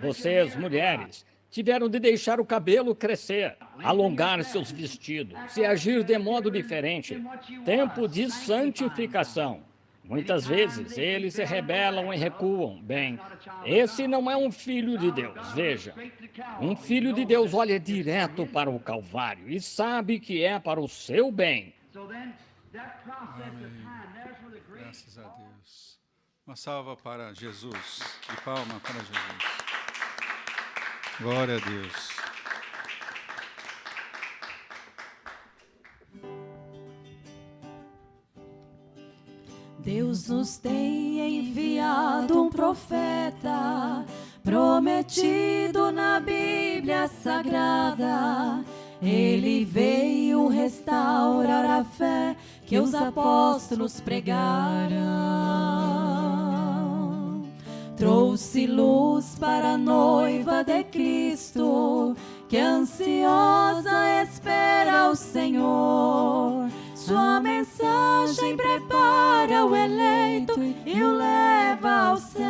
Vocês, mulheres, tiveram de deixar o cabelo crescer, alongar seus vestidos, se agir de modo diferente. Tempo de santificação. Muitas vezes eles se rebelam e recuam. Bem, esse não é um filho de Deus, veja. Um filho de Deus olha direto para o Calvário e sabe que é para o seu bem. Amém. Graças a Deus. Uma salva para Jesus. De palma para Jesus. Glória a Deus. Deus nos tem enviado um profeta, prometido na Bíblia Sagrada. Ele veio restaurar a fé que os apóstolos pregaram. Trouxe luz para a noiva de Cristo, que ansiosa espera o Senhor. Sua mensagem prepara o eleito e o leva ao céu.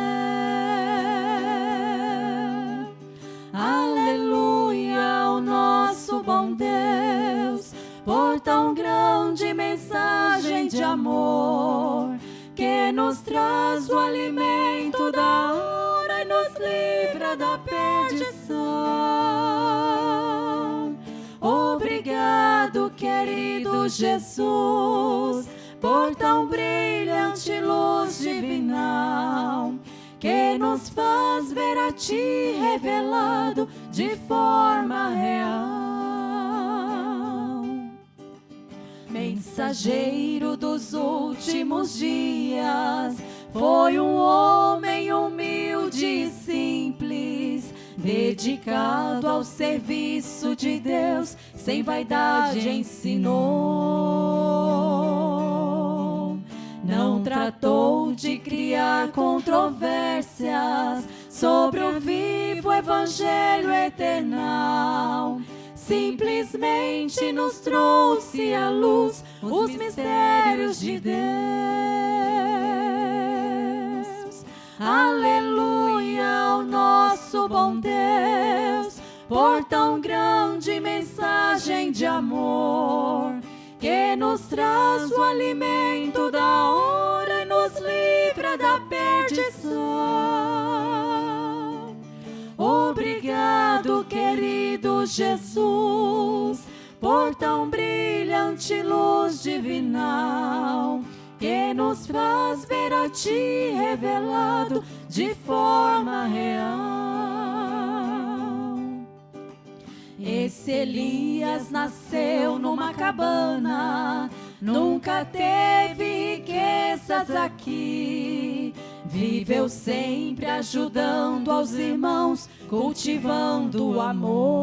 Aleluia, o nosso bom Deus, por tão grande mensagem de amor, que nos traz o alimento da hora e nos livra da perdição. Obrigado, querido Jesus, por tão brilhante luz divinal, que nos faz ver a Ti revelado de forma real. Mensageiro dos últimos dias, foi um homem humilde e simples, dedicado ao serviço de Deus, sem vaidade ensinou. Não tratou de criar controvérsias sobre o vivo evangelho eternal. Simplesmente nos trouxe à luz os mistérios de Deus. Aleluia, o nosso bom Deus, por tão grande mensagem de amor, que nos traz o alimento da hora e nos livra da perdição. Obrigado, querido Jesus, por tão brilhante luz divinal, que nos faz ver a Ti revelado de forma real. Esse Elias nasceu numa cabana, nunca teve riquezas aqui. Viveu sempre ajudando aos irmãos, cultivando o amor.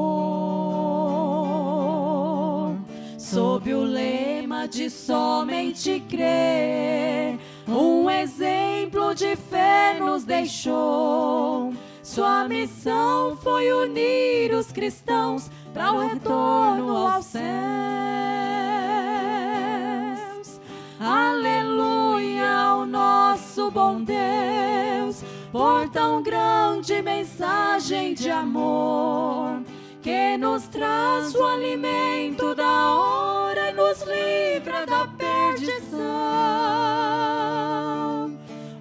Sob o lema de somente crer, um exemplo de fé nos deixou. Sua missão foi unir os cristãos para o retorno aos céus. Aleluia, o nosso bom Deus, por tão grande mensagem de amor, que nos traz o alimento da hora e nos livra da perdição.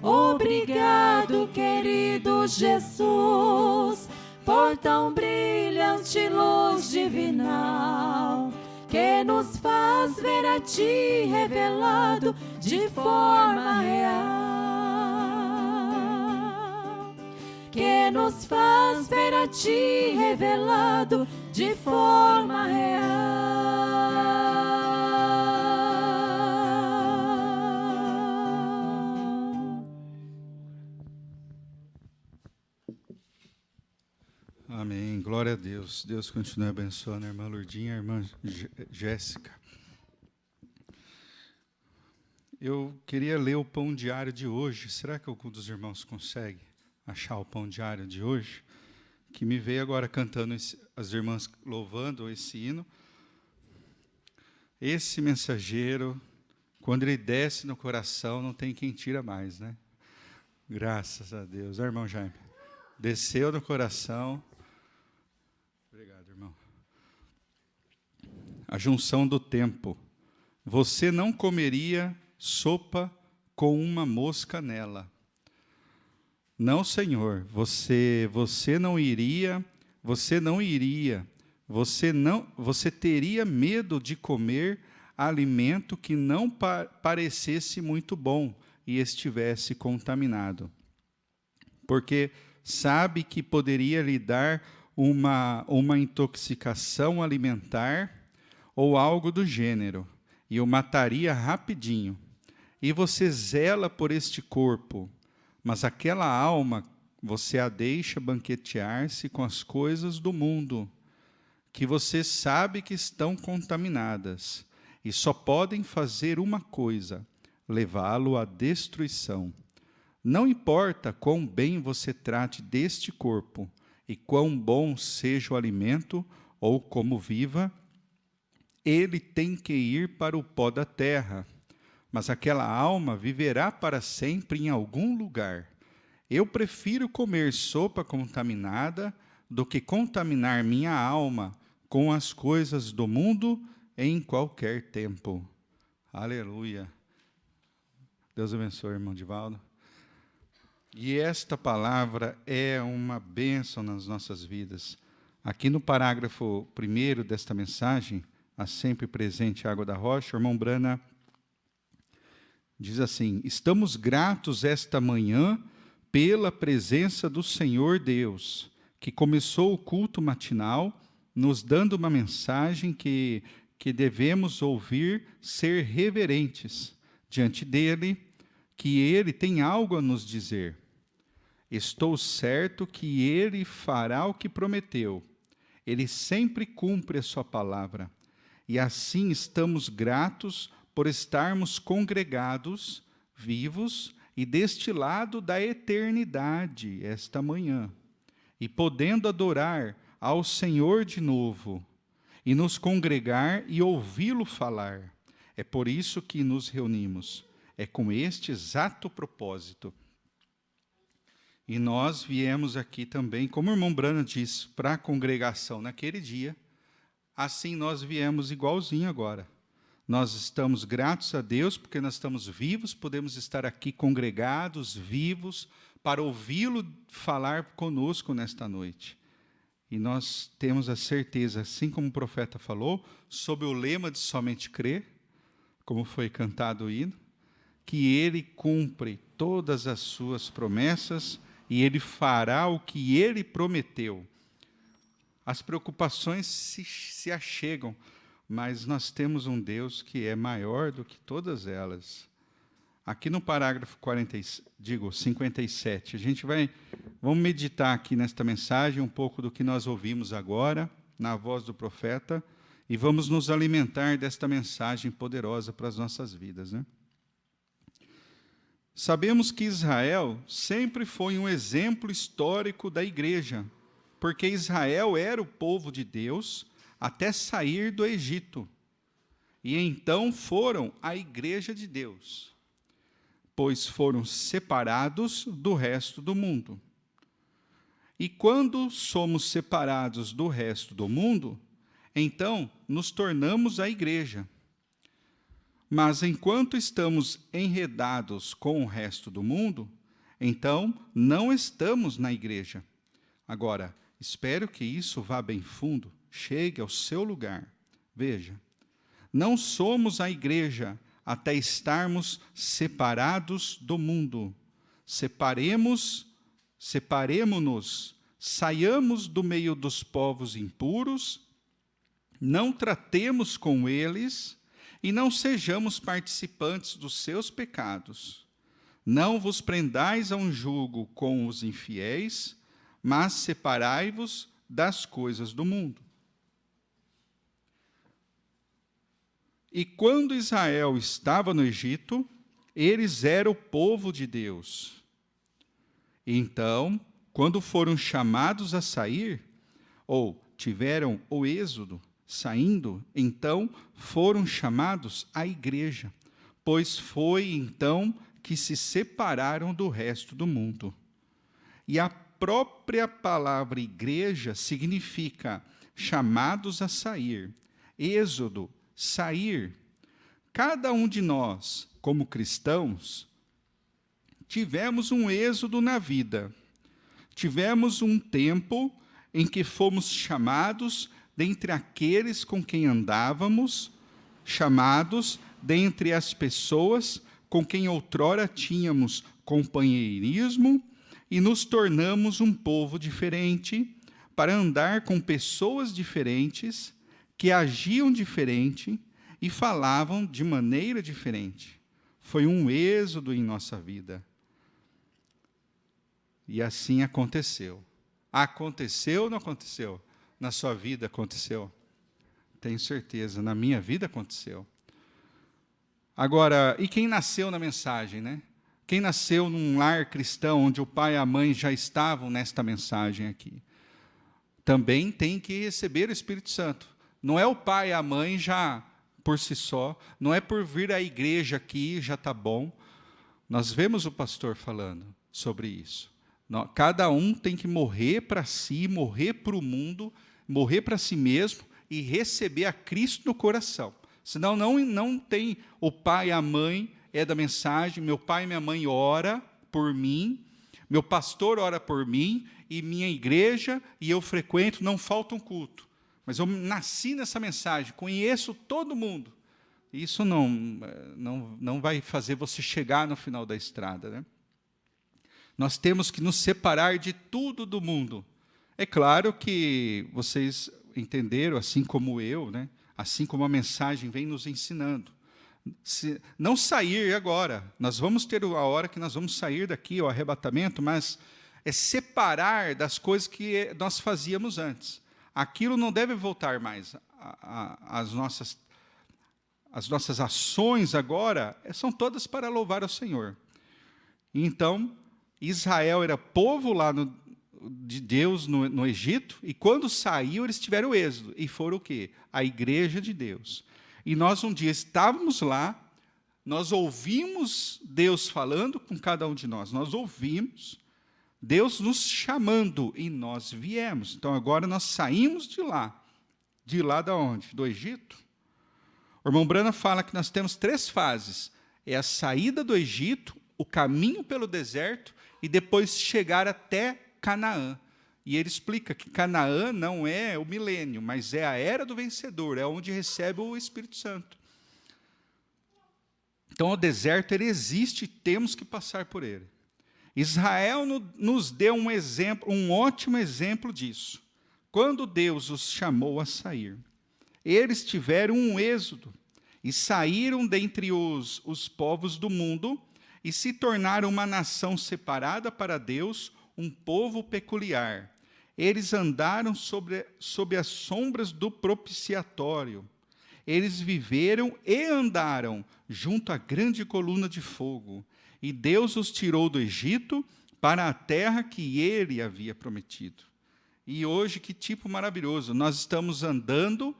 Obrigado, querido Jesus, por tão brilhante luz divinal, que nos faz ver a Ti revelado de forma real. Que nos faz ver a Ti revelado de forma real. Amém. Glória a Deus. Deus continue abençoando a irmã Lourdinha, a irmã Jéssica. Eu queria ler o pão diário de hoje. Será que algum dos irmãos consegue achar o pão diário de hoje? Que me veio agora cantando, as irmãs louvando esse hino. Esse mensageiro, quando ele desce no coração, não tem quem tira mais, né? Graças a Deus. Irmão Jaime, desceu no coração. Obrigado, irmão. A junção do tempo. Você não comeria sopa com uma mosca nela. Não, Senhor, você teria medo de comer alimento que não parecesse muito bom e estivesse contaminado. Porque sabe que poderia lhe dar uma intoxicação alimentar ou algo do gênero, e o mataria rapidinho. E você zela por este corpo, mas aquela alma você a deixa banquetear-se com as coisas do mundo, que você sabe que estão contaminadas, e só podem fazer uma coisa, levá-lo à destruição. Não importa quão bem você trate deste corpo, e quão bom seja o alimento, ou como viva, ele tem que ir para o pó da terra, mas aquela alma viverá para sempre em algum lugar. Eu prefiro comer sopa contaminada do que contaminar minha alma com as coisas do mundo em qualquer tempo. Aleluia. Deus abençoe, irmão Divaldo. E esta palavra é uma bênção nas nossas vidas. Aqui no parágrafo 1 desta mensagem, a sempre presente água da rocha, o irmão Brana diz assim: estamos gratos esta manhã pela presença do Senhor Deus, que começou o culto matinal, nos dando uma mensagem que devemos ouvir, ser reverentes diante dele, que ele tem algo a nos dizer. Estou certo que ele fará o que prometeu. Ele sempre cumpre a sua palavra. E assim estamos gratos por estarmos congregados, vivos e deste lado da eternidade esta manhã, e podendo adorar ao Senhor de novo, e nos congregar e ouvi-lo falar. É por isso que nos reunimos. É com este exato propósito. E nós viemos aqui também, como o irmão Brana disse, para a congregação naquele dia. Assim nós viemos igualzinho agora. Nós estamos gratos a Deus porque nós estamos vivos, podemos estar aqui congregados, vivos, para ouvi-lo falar conosco nesta noite. E nós temos a certeza, assim como o profeta falou, sob o lema de somente crer, como foi cantado o hino, que ele cumpre todas as suas promessas e ele fará o que ele prometeu. As preocupações se achegam, mas nós temos um Deus que é maior do que todas elas. Aqui no parágrafo 57, vamos meditar aqui nesta mensagem um pouco do que nós ouvimos agora, na voz do profeta, e vamos nos alimentar desta mensagem poderosa para as nossas vidas, né? Sabemos que Israel sempre foi um exemplo histórico da igreja, porque Israel era o povo de Deus até sair do Egito, e então foram a igreja de Deus. pois foram separados do resto do mundo. E quando somos separados do resto do mundo, então nos tornamos a igreja. Mas enquanto estamos enredados com o resto do mundo, então não estamos na igreja. Agora, espero que isso vá bem fundo, chegue ao seu lugar. Veja, não somos a igreja até estarmos separados do mundo. Separemo-nos, saiamos do meio dos povos impuros, não tratemos com eles e não sejamos participantes dos seus pecados. Não vos prendais a um jugo com os infiéis, mas separai-vos das coisas do mundo. E quando Israel estava no Egito, eles eram o povo de Deus. Então, quando foram chamados a sair, ou tiveram o êxodo saindo, então foram chamados à igreja, pois foi então que se separaram do resto do mundo. E a própria palavra igreja significa chamados a sair. Êxodo, sair. Cada um de nós, como cristãos, tivemos um êxodo na vida. Tivemos um tempo em que fomos chamados dentre aqueles com quem andávamos, chamados dentre as pessoas com quem outrora tínhamos companheirismo, e nos tornamos um povo diferente, para andar com pessoas diferentes, que agiam diferente e falavam de maneira diferente. Foi um êxodo em nossa vida. E assim aconteceu. Aconteceu ou não aconteceu? Na sua vida aconteceu? Tenho certeza, na minha vida aconteceu. Agora, e quem nasceu na mensagem, né? Quem nasceu num lar cristão, onde o pai e a mãe já estavam nesta mensagem aqui, também tem que receber o Espírito Santo. Não é o pai e a mãe já por si só, não é por vir à igreja aqui, já está bom. Nós vemos o pastor falando sobre isso. Cada um tem que morrer para si, morrer para o mundo, morrer para si mesmo e receber a Cristo no coração. Senão não tem o pai e a mãe é da mensagem, meu pai e minha mãe ora por mim, meu pastor ora por mim, e minha igreja e eu frequento, não falta um culto. Mas eu nasci nessa mensagem, conheço todo mundo. Isso não vai fazer você chegar no final da estrada, né? Nós temos que nos separar de tudo do mundo. É claro que vocês entenderam, assim como eu, né? Assim como a mensagem vem nos ensinando. Não sair agora. Nós vamos ter a hora que nós vamos sair daqui, o arrebatamento, mas é separar das coisas que nós fazíamos antes. Aquilo não deve voltar mais. As nossas ações agora são todas para louvar ao Senhor. Então, Israel era povo lá de Deus no Egito, e quando saiu, eles tiveram o êxodo. E foram o quê? A igreja de Deus. E nós um dia estávamos lá, nós ouvimos Deus falando com cada um de nós. Nós ouvimos Deus nos chamando e nós viemos. Então agora nós saímos de lá. De lá da onde? Do Egito. O irmão Brana fala que nós temos 3 fases. É a saída do Egito, o caminho pelo deserto e depois chegar até Canaã. E ele explica que Canaã não é o milênio, mas é a era do vencedor, é onde recebe o Espírito Santo. Então o deserto ele existe e temos que passar por ele. Israel nos deu um exemplo, um ótimo exemplo disso. Quando Deus os chamou a sair, eles tiveram um êxodo e saíram dentre os povos do mundo e se tornaram uma nação separada para Deus, um povo peculiar. Eles andaram sob as sombras do propiciatório. Eles viveram e andaram junto à grande coluna de fogo. E Deus os tirou do Egito para a terra que ele havia prometido. E hoje, que tipo maravilhoso, nós estamos andando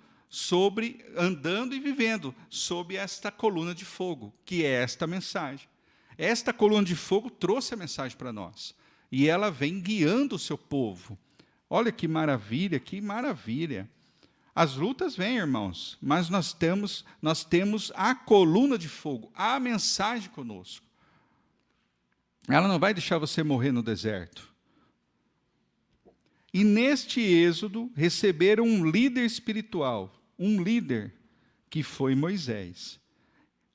e vivendo sob esta coluna de fogo, que é esta mensagem. Esta coluna de fogo trouxe a mensagem para nós. E ela vem guiando o seu povo. Olha que maravilha, que maravilha. As lutas vêm, irmãos, mas nós temos a coluna de fogo, a mensagem conosco. Ela não vai deixar você morrer no deserto. E neste êxodo, receberam um líder espiritual, um líder que foi Moisés.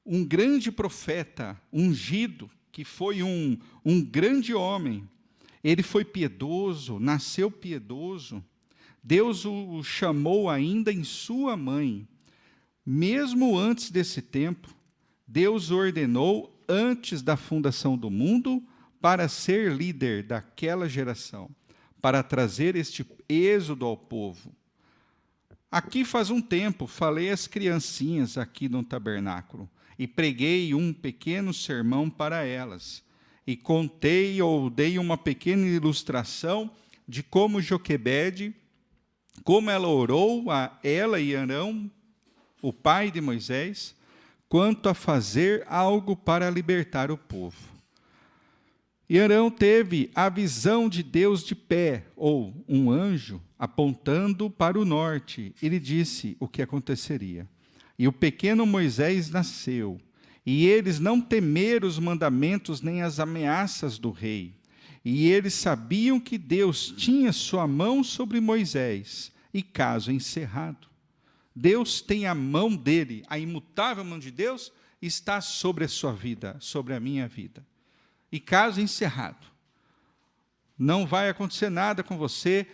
Um grande profeta, ungido, que foi um grande homem. Ele foi piedoso, nasceu piedoso. Deus o chamou ainda em sua mãe. Mesmo antes desse tempo, Deus o ordenou antes da fundação do mundo para ser líder daquela geração, para trazer este êxodo ao povo. Aqui faz um tempo, falei às criancinhas aqui no tabernáculo, e preguei um pequeno sermão para elas, e contei ou dei uma pequena ilustração de como Joquebede, como ela orou a ela e Arão, o pai de Moisés, quanto a fazer algo para libertar o povo. E Arão teve a visão de Deus de pé, ou um anjo, apontando para o norte. Ele disse o que aconteceria. E o pequeno Moisés nasceu, e eles não temeram os mandamentos nem as ameaças do rei. E eles sabiam que Deus tinha sua mão sobre Moisés, e caso encerrado. Deus tem a mão dele, a imutável mão de Deus está sobre a sua vida, sobre a minha vida. E caso encerrado, não vai acontecer nada com você,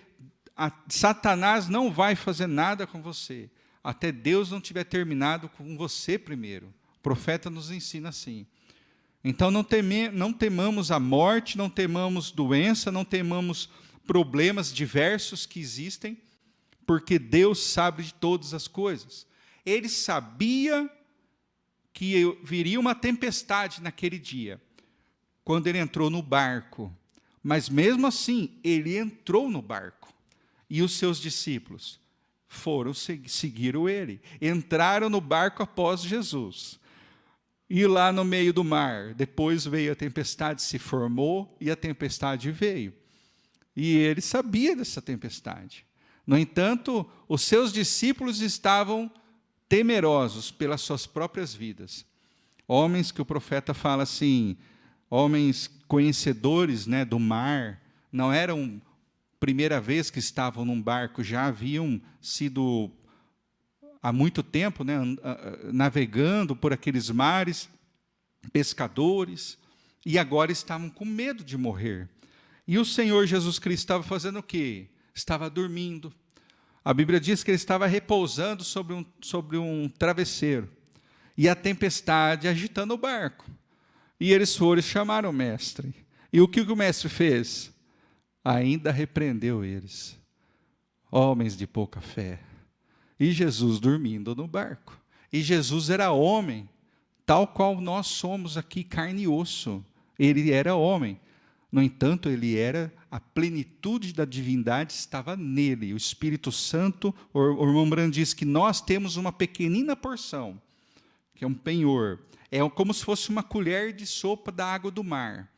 Satanás não vai fazer nada com você, até Deus não tiver terminado com você primeiro. O profeta nos ensina assim. Então não temamos a morte, não temamos doença, não temamos problemas diversos que existem, porque Deus sabe de todas as coisas. Ele sabia que viria uma tempestade naquele dia, quando ele entrou no barco. Mas mesmo assim, ele entrou no barco. E os seus discípulos seguiram ele. Entraram no barco após Jesus. E lá no meio do mar, depois veio a tempestade, se formou e a tempestade veio. E ele sabia dessa tempestade. No entanto, os seus discípulos estavam temerosos pelas suas próprias vidas. Homens que o profeta fala assim, homens conhecedores, né, do mar, não eram primeira vez que estavam num barco, já haviam sido há muito tempo, né, navegando por aqueles mares, pescadores, e agora estavam com medo de morrer. E o Senhor Jesus Cristo estava fazendo o quê? Estava dormindo. A Bíblia diz que ele estava repousando sobre um travesseiro, e a tempestade agitando o barco. E eles foram e chamaram o mestre. E o que o mestre fez? Ainda repreendeu eles. Homens de pouca fé. E Jesus dormindo no barco. E Jesus era homem, tal qual nós somos aqui, carne e osso. Ele era homem. No entanto, ele era, a plenitude da divindade estava nele. O Espírito Santo, o irmão Brando diz que nós temos uma pequenina porção, que é um penhor. É como se fosse uma colher de sopa da água do mar.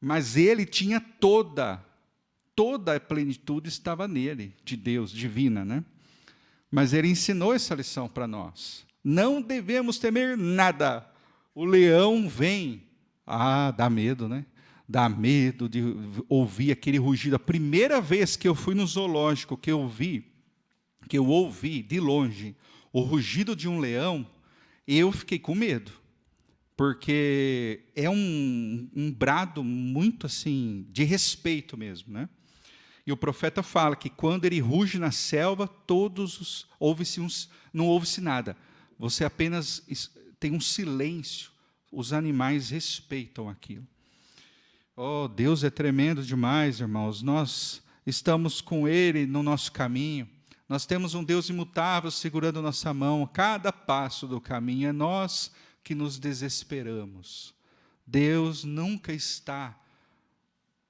Mas ele tinha toda a plenitude estava nele, de Deus, divina, né? Mas ele ensinou essa lição para nós. Não devemos temer nada. O leão vem. Dá medo, né? Dá medo de ouvir aquele rugido. A primeira vez que eu fui no zoológico, que eu ouvi de longe o rugido de um leão, eu fiquei com medo, porque é um brado muito assim, de respeito mesmo, né? E o profeta fala que quando ele ruge na selva, não ouve-se nada. Você apenas tem um silêncio. Os animais respeitam aquilo. Oh, Deus é tremendo demais, irmãos. Nós estamos com Ele no nosso caminho. Nós temos um Deus imutável segurando nossa mão. Cada passo do caminho é nós que nos desesperamos. Deus nunca está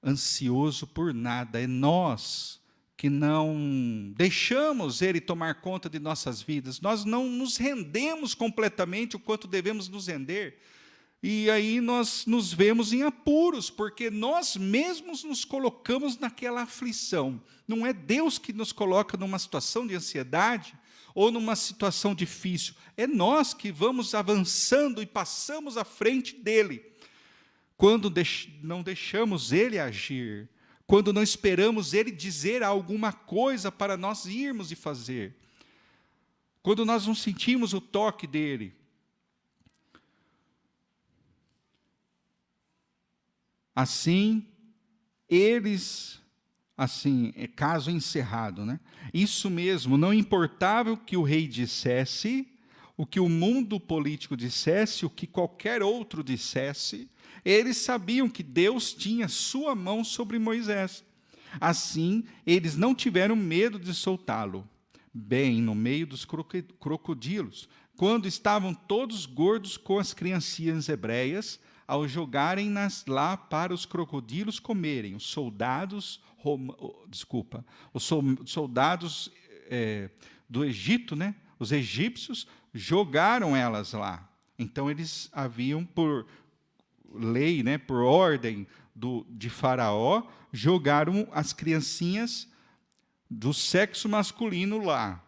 ansioso por nada. É nós que não deixamos Ele tomar conta de nossas vidas. Nós não nos rendemos completamente o quanto devemos nos render. E aí nós nos vemos em apuros, porque nós mesmos nos colocamos naquela aflição. Não é Deus que nos coloca numa situação de ansiedade ou numa situação difícil. É nós que vamos avançando e passamos à frente dele. Quando não deixamos ele agir, quando não esperamos ele dizer alguma coisa para nós irmos e fazer. Quando nós não sentimos o toque dele. Assim, caso encerrado, né? Isso mesmo, não importava o que o rei dissesse, o que o mundo político dissesse, o que qualquer outro dissesse, eles sabiam que Deus tinha sua mão sobre Moisés. Assim, eles não tiveram medo de soltá-lo, bem no meio dos crocodilos, quando estavam todos gordos com as criancinhas hebreias, ao jogarem-nas lá para os crocodilos comerem. Os soldados do Egito, né? Os egípcios, jogaram elas lá. Então, eles haviam, por lei, né, por ordem de Faraó, jogaram as criancinhas do sexo masculino lá.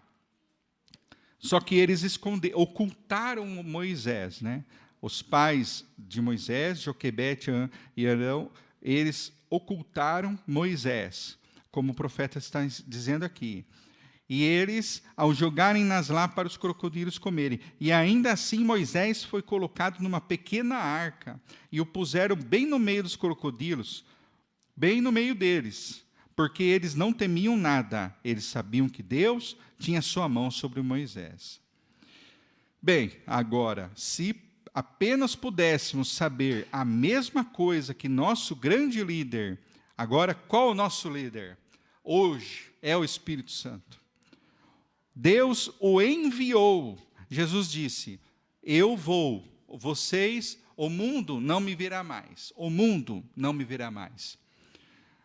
Só que eles ocultaram Moisés, né? Os pais de Moisés, Joquebede e Arão, eles ocultaram Moisés, como o profeta está dizendo aqui. E eles, ao jogarem-nas lá para os crocodilos comerem, e ainda assim Moisés foi colocado numa pequena arca, e o puseram bem no meio dos crocodilos, bem no meio deles, porque eles não temiam nada, eles sabiam que Deus tinha sua mão sobre Moisés. Bem, agora, se apenas pudéssemos saber a mesma coisa que nosso grande líder, agora, qual é o nosso líder? Hoje é o Espírito Santo. Deus o enviou. Jesus disse, eu vou, o mundo não me verá mais. O mundo não me verá mais.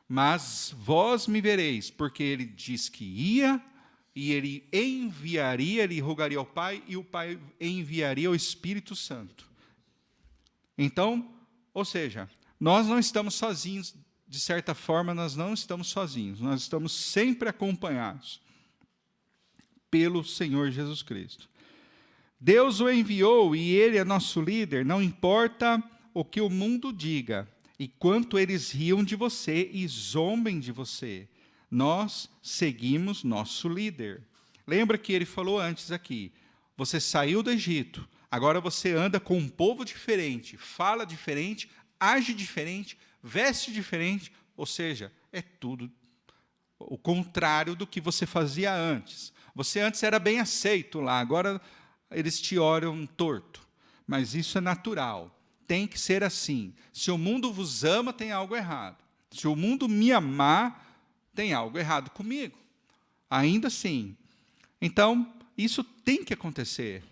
Mas vós me vereis, porque ele diz que ia, e ele enviaria, ele rogaria ao Pai, e o Pai enviaria o Espírito Santo. Então, ou seja, nós não estamos sozinhos, de certa forma, nós não estamos sozinhos, nós estamos sempre acompanhados pelo Senhor Jesus Cristo. Deus o enviou, e ele é nosso líder, não importa o que o mundo diga, e quanto eles riam de você e zombem de você. Nós seguimos nosso líder. Lembra que ele falou antes aqui, você saiu do Egito, agora você anda com um povo diferente, fala diferente, age diferente, veste diferente, ou seja, é tudo o contrário do que você fazia antes. Você antes era bem aceito lá, agora eles te olham torto. Mas isso é natural, tem que ser assim. Se o mundo vos ama, tem algo errado. Se o mundo me amar, tem algo errado comigo. Ainda assim. Então, isso tem que acontecer.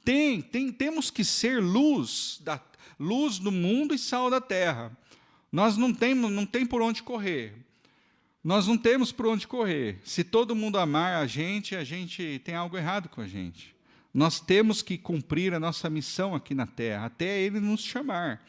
Temos que ser luz do mundo e sal da terra. Nós não tem por onde correr. Nós não temos por onde correr. Se todo mundo amar a gente tem algo errado com a gente. Nós temos que cumprir a nossa missão aqui na terra, até ele nos chamar.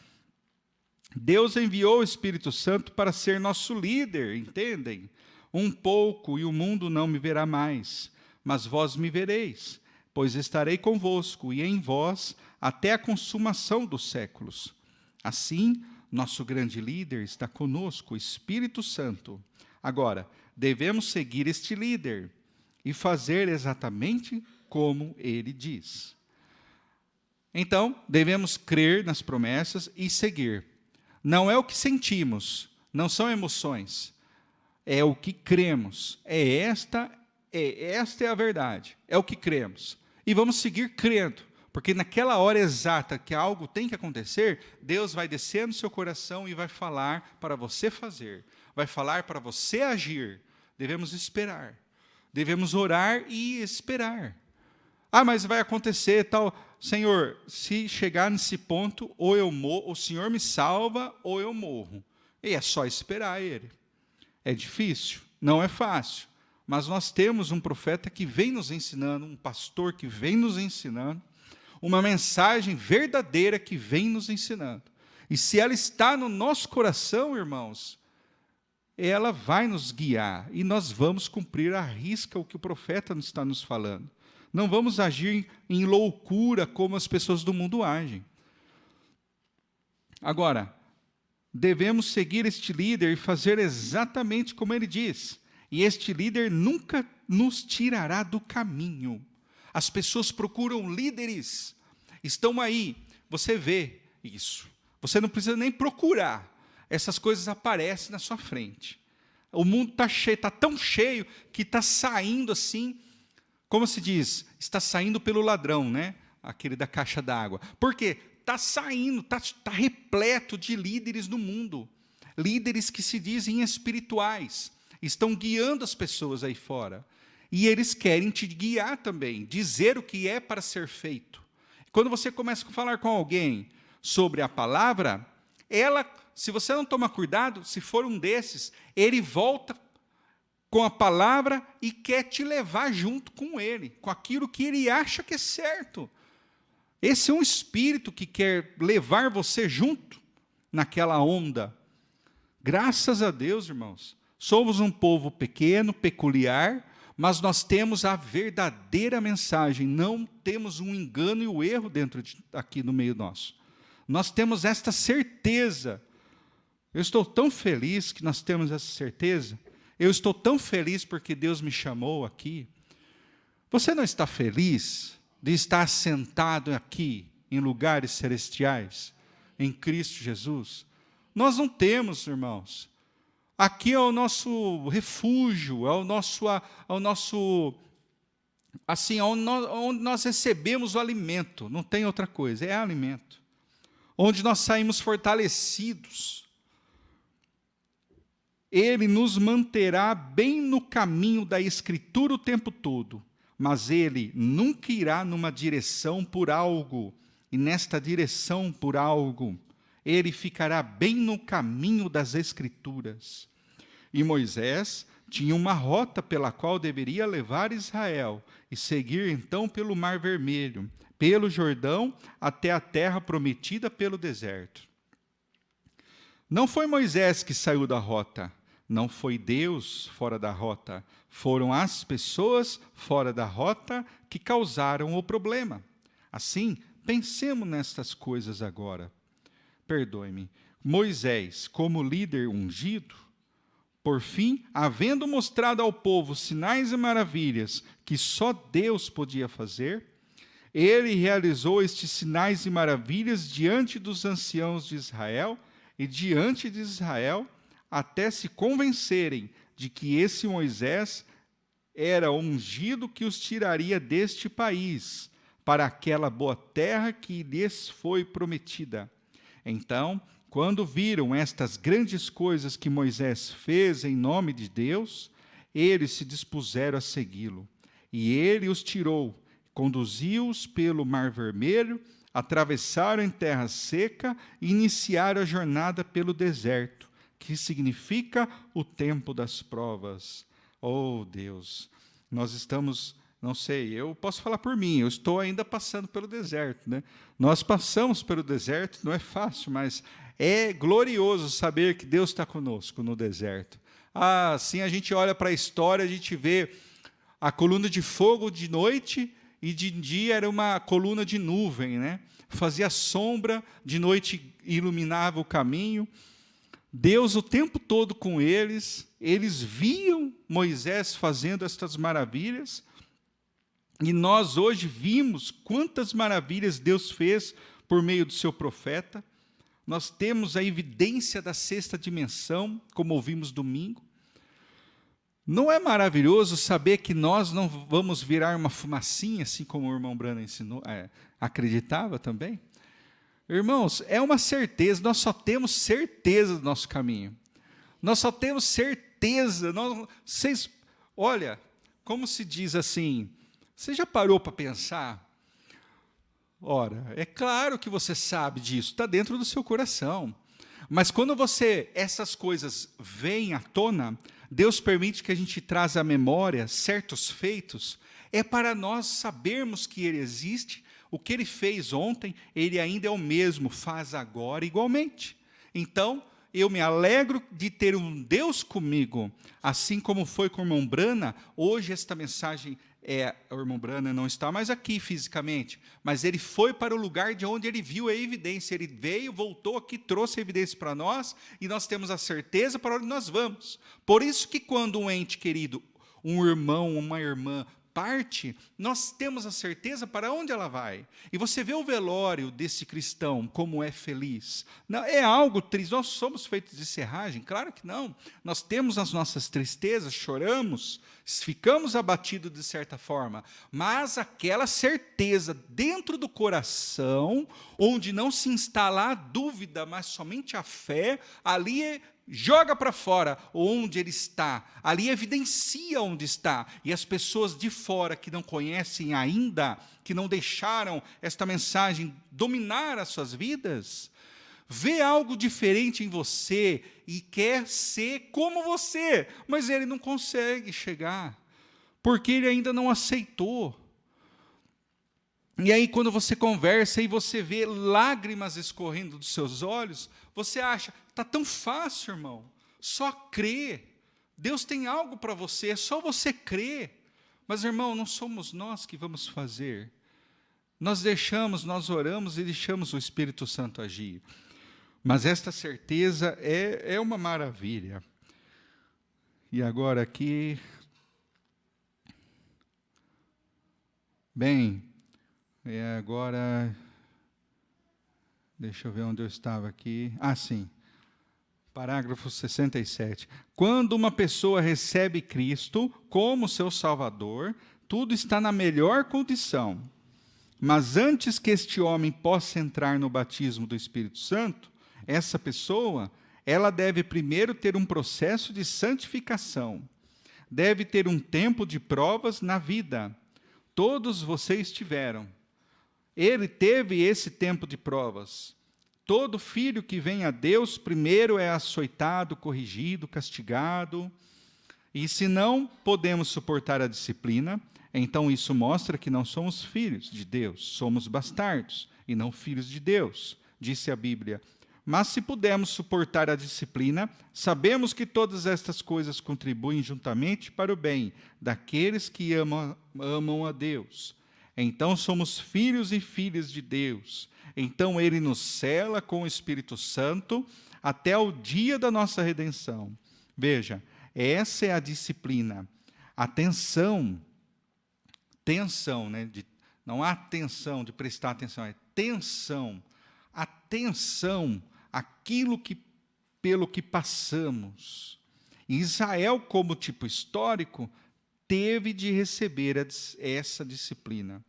Deus enviou o Espírito Santo para ser nosso líder, entendem? Um pouco, e o mundo não me verá mais, mas vós me vereis, pois estarei convosco e em vós até a consumação dos séculos. Assim, nosso grande líder está conosco, o Espírito Santo. Agora, devemos seguir este líder e fazer exatamente como ele diz. Então, devemos crer nas promessas e seguir. Não é o que sentimos, não são emoções, é o que cremos. Esta é a verdade, é o que cremos. E vamos seguir crendo, porque naquela hora exata que algo tem que acontecer, Deus vai descer no seu coração e vai falar para você fazer, vai falar para você agir. Devemos esperar, devemos orar e esperar. Ah, mas vai acontecer tal. Senhor, se chegar nesse ponto, ou eu morro, o Senhor me salva, ou eu morro. E é só esperar Ele. É difícil, não é fácil. Mas nós temos um profeta que vem nos ensinando, um pastor que vem nos ensinando, uma mensagem verdadeira que vem nos ensinando. E se ela está no nosso coração, irmãos, ela vai nos guiar e nós vamos cumprir à risca o que o profeta está nos falando. Não vamos agir em loucura como as pessoas do mundo agem. Agora, devemos seguir este líder e fazer exatamente como ele diz. E este líder nunca nos tirará do caminho. As pessoas procuram líderes. Estão aí. Você vê isso. Você não precisa nem procurar. Essas coisas aparecem na sua frente. O mundo está cheio, está tão cheio que está saindo assim, como se diz, está saindo pelo ladrão, né? Aquele da caixa d'água. Por quê? Está saindo, está repleto de líderes no mundo. Líderes que se dizem espirituais. Estão guiando as pessoas aí fora. E eles querem te guiar também, dizer o que é para ser feito. Quando você começa a falar com alguém sobre a palavra, ela, se você não tomar cuidado, se for um desses, ele volta com a palavra e quer te levar junto com ele, com aquilo que ele acha que é certo. Esse é um espírito que quer levar você junto naquela onda. Graças a Deus, irmãos, somos um povo pequeno, peculiar, mas nós temos a verdadeira mensagem, não temos um engano e o erro aqui no meio nosso. Nós temos esta certeza. Eu estou tão feliz que nós temos essa certeza. Eu estou tão feliz porque Deus me chamou aqui. Você não está feliz de estar sentado aqui em lugares celestiais, em Cristo Jesus? Nós não temos, irmãos. Aqui é o nosso refúgio, é o nosso assim, onde nós recebemos o alimento, não tem outra coisa, é alimento. Onde nós saímos fortalecidos. Ele nos manterá bem no caminho da Escritura o tempo todo, mas ele nunca irá numa direção por algo, e nesta direção por algo, ele ficará bem no caminho das Escrituras. E Moisés tinha uma rota pela qual deveria levar Israel, e seguir então pelo Mar Vermelho, pelo Jordão, até a terra prometida pelo deserto. Não foi Moisés que saiu da rota, não foi Deus fora da rota, foram as pessoas fora da rota que causaram o problema. Assim, pensemos nestas coisas agora. Perdoe-me. Moisés, como líder ungido, por fim, havendo mostrado ao povo sinais e maravilhas que só Deus podia fazer, ele realizou estes sinais e maravilhas diante dos anciãos de Israel e diante de Israel, até se convencerem de que esse Moisés era o ungido que os tiraria deste país, para aquela boa terra que lhes foi prometida. Então, quando viram estas grandes coisas que Moisés fez em nome de Deus, eles se dispuseram a segui-lo. E ele os tirou, conduziu-os pelo Mar Vermelho, atravessaram em terra seca e iniciaram a jornada pelo deserto, que significa o tempo das provas. Oh, Deus, nós estamos, não sei, eu posso falar por mim, eu estou ainda passando pelo deserto, né? Nós passamos pelo deserto, não é fácil, mas é glorioso saber que Deus está conosco no deserto. Assim a gente olha para a história, a gente vê a coluna de fogo de noite e de dia era uma coluna de nuvem, né? Fazia sombra, de noite iluminava o caminho. Deus o tempo todo com eles, eles viam Moisés fazendo estas maravilhas, e nós hoje vimos quantas maravilhas Deus fez por meio do seu profeta. Nós temos a evidência da sexta dimensão, como ouvimos domingo. Não é maravilhoso saber que nós não vamos virar uma fumacinha, assim como o irmão Branham ensinou, acreditava também? Irmãos, é uma certeza, nós só temos certeza do nosso caminho. Nós só temos certeza. Olha, como se diz assim, você já parou para pensar? Ora, é claro que você sabe disso, está dentro do seu coração. Mas quando essas coisas vêm à tona, Deus permite que a gente traga à memória certos feitos, é para nós sabermos que Ele existe, O que ele fez ontem, ele ainda é o mesmo, faz agora igualmente. Então, eu me alegro de ter um Deus comigo, assim como foi com o irmão Brana. Hoje esta mensagem o irmão Brana não está mais aqui fisicamente, mas ele foi para o lugar de onde ele viu a evidência. Ele veio, voltou aqui, trouxe a evidência para nós, e nós temos a certeza para onde nós vamos. Por isso que quando um ente querido, um irmão, uma irmã, parte, nós temos a certeza para onde ela vai. E você vê o velório desse cristão, como é feliz. Não, é algo triste. Nós somos feitos de serragem? Claro que não. Nós temos as nossas tristezas, choramos, ficamos abatidos de certa forma, mas aquela certeza dentro do coração, onde não se instala a dúvida, mas somente a fé, ali joga para fora onde ele está, ali evidencia onde está, e as pessoas de fora que não conhecem ainda, que não deixaram esta mensagem dominar as suas vidas, vê algo diferente em você e quer ser como você, mas ele não consegue chegar, porque ele ainda não aceitou. E aí, quando você conversa e você vê lágrimas escorrendo dos seus olhos, você acha, está tão fácil, irmão, só crê. Deus tem algo para você, é só você crer. Mas, irmão, não somos nós que vamos fazer. Nós oramos e deixamos o Espírito Santo agir. Mas esta certeza é uma maravilha. E agora aqui... Bem... agora, deixa eu ver onde eu estava aqui. Sim, parágrafo 67. Quando uma pessoa recebe Cristo como seu Salvador, tudo está na melhor condição. Mas antes que este homem possa entrar no batismo do Espírito Santo, essa pessoa, ela deve primeiro ter um processo de santificação. Deve ter um tempo de provas na vida. Todos vocês tiveram. Ele teve esse tempo de provas. Todo filho que vem a Deus, primeiro é açoitado, corrigido, castigado. E se não podemos suportar a disciplina, então isso mostra que não somos filhos de Deus, somos bastardos e não filhos de Deus, disse a Bíblia. Mas se pudermos suportar a disciplina, sabemos que todas estas coisas contribuem juntamente para o bem daqueles que amam a Deus. Então somos filhos e filhas de Deus. Então Ele nos sela com o Espírito Santo até o dia da nossa redenção. Veja, essa é a disciplina. Atenção, né? Não há atenção de prestar atenção, é tensão. Atenção àquilo pelo que passamos. Israel, como tipo histórico, teve de receber essa disciplina.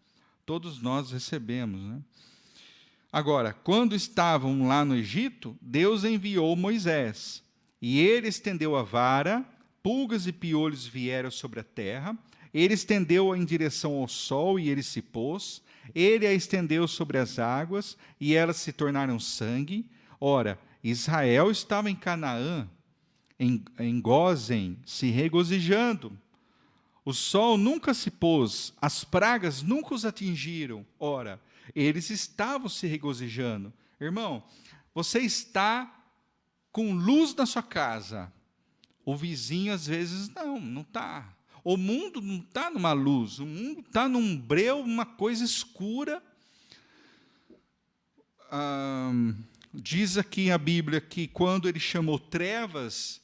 Todos nós recebemos, né? Agora, quando estavam lá no Egito, Deus enviou Moisés, e ele estendeu a vara, pulgas e piolhos vieram sobre a terra, ele estendeu-a em direção ao sol, e ele se pôs, ele a estendeu sobre as águas, e elas se tornaram sangue. Ora, Israel estava em Canaã, em Gósen, se regozijando. O sol nunca se pôs, as pragas nunca os atingiram. Ora, eles estavam se regozijando. Irmão, você está com luz na sua casa. O vizinho, às vezes, não está. O mundo não está numa luz, o mundo está num breu, uma coisa escura. Diz aqui a Bíblia que quando ele chamou trevas,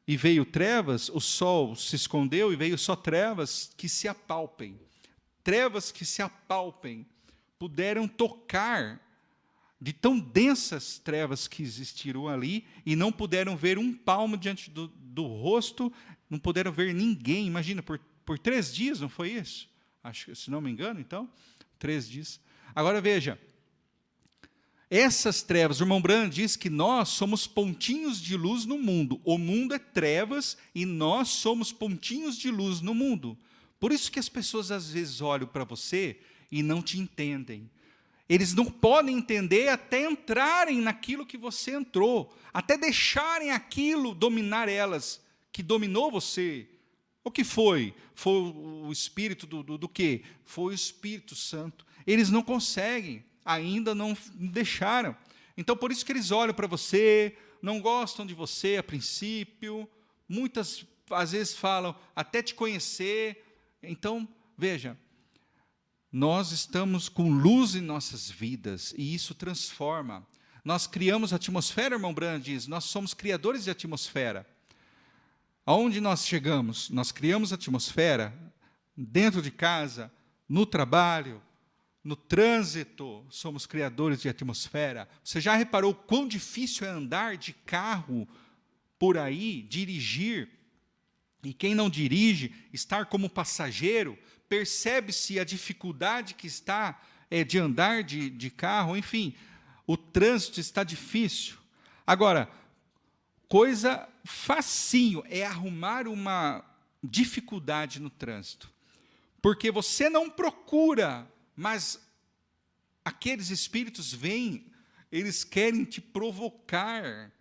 e veio trevas, o sol se escondeu e veio só trevas que se apalpem. Trevas que se apalpem. Puderam tocar de tão densas trevas que existiram ali e não puderam ver um palmo diante do rosto, não puderam ver ninguém. Imagina, por 3 dias, não foi isso? Acho que, se não me engano, então, 3 dias. Agora veja, essas trevas, o irmão Branham diz que nós somos pontinhos de luz no mundo. O mundo é trevas e nós somos pontinhos de luz no mundo. Por isso que as pessoas às vezes olham para você e não te entendem. Eles não podem entender até entrarem naquilo que você entrou, até deixarem aquilo dominar elas, que dominou você. O que foi? Foi o Espírito do quê? Foi o Espírito Santo. Eles não conseguem, ainda não deixaram. Então, por isso que eles olham para você, não gostam de você a princípio, muitas, às vezes, falam até te conhecer. Então, veja, nós estamos com luz em nossas vidas, e isso transforma. Nós criamos a atmosfera, irmão Branham diz, nós somos criadores de atmosfera. Aonde nós chegamos? Nós criamos a atmosfera dentro de casa, no trabalho, no trânsito, somos criadores de atmosfera. Você já reparou quão difícil é andar de carro por aí, dirigir? E quem não dirige, estar como passageiro, percebe-se a dificuldade que está de andar de carro, enfim, o trânsito está difícil. Agora, coisa facinho é arrumar uma dificuldade no trânsito, porque você não procura, mas aqueles espíritos vêm, eles querem te provocar,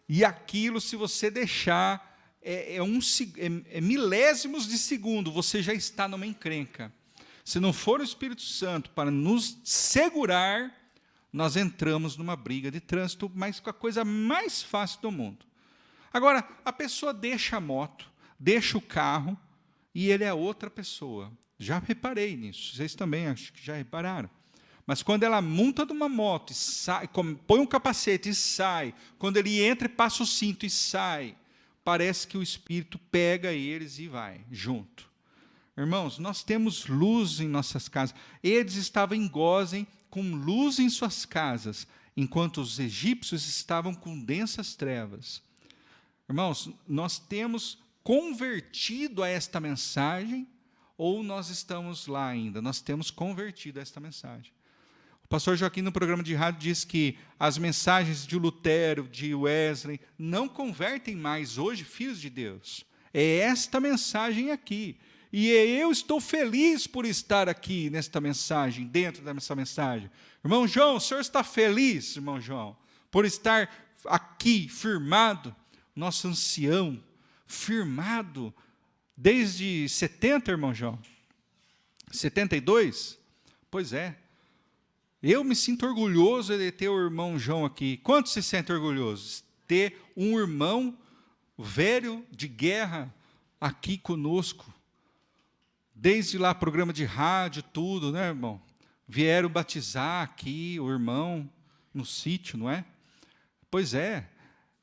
e aquilo, se você deixar, milésimos de segundo, você já está numa encrenca. Se não for o Espírito Santo para nos segurar, nós entramos numa briga de trânsito, mas com a coisa mais fácil do mundo. Agora, a pessoa deixa a moto, deixa o carro, e ele é outra pessoa. Já reparei nisso, vocês também acho que já repararam. Mas quando ela monta de uma moto, e sai, põe um capacete e sai, quando ele entra e passa o cinto e sai, parece que o Espírito pega eles e vai junto. Irmãos, nós temos luz em nossas casas. Eles estavam em Gósen com luz em suas casas, enquanto os egípcios estavam com densas trevas. Irmãos, nós temos convertido a esta mensagem, ou nós estamos lá ainda? Nós temos convertido a esta mensagem. O pastor Joaquim, no programa de rádio, diz que as mensagens de Lutero, de Wesley, não convertem mais hoje filhos de Deus. É esta mensagem aqui. E eu estou feliz por estar aqui nesta mensagem, dentro dessa mensagem. Irmão João, o senhor está feliz, irmão João, por estar aqui, firmado, nosso ancião, firmado, desde 70, irmão João? 72? Pois é. Eu me sinto orgulhoso de ter o irmão João aqui. Quantos se sentem orgulhosos? Ter um irmão velho de guerra aqui conosco. Desde lá, programa de rádio, tudo, né, irmão? Vieram batizar aqui o irmão no sítio, não é? Pois é.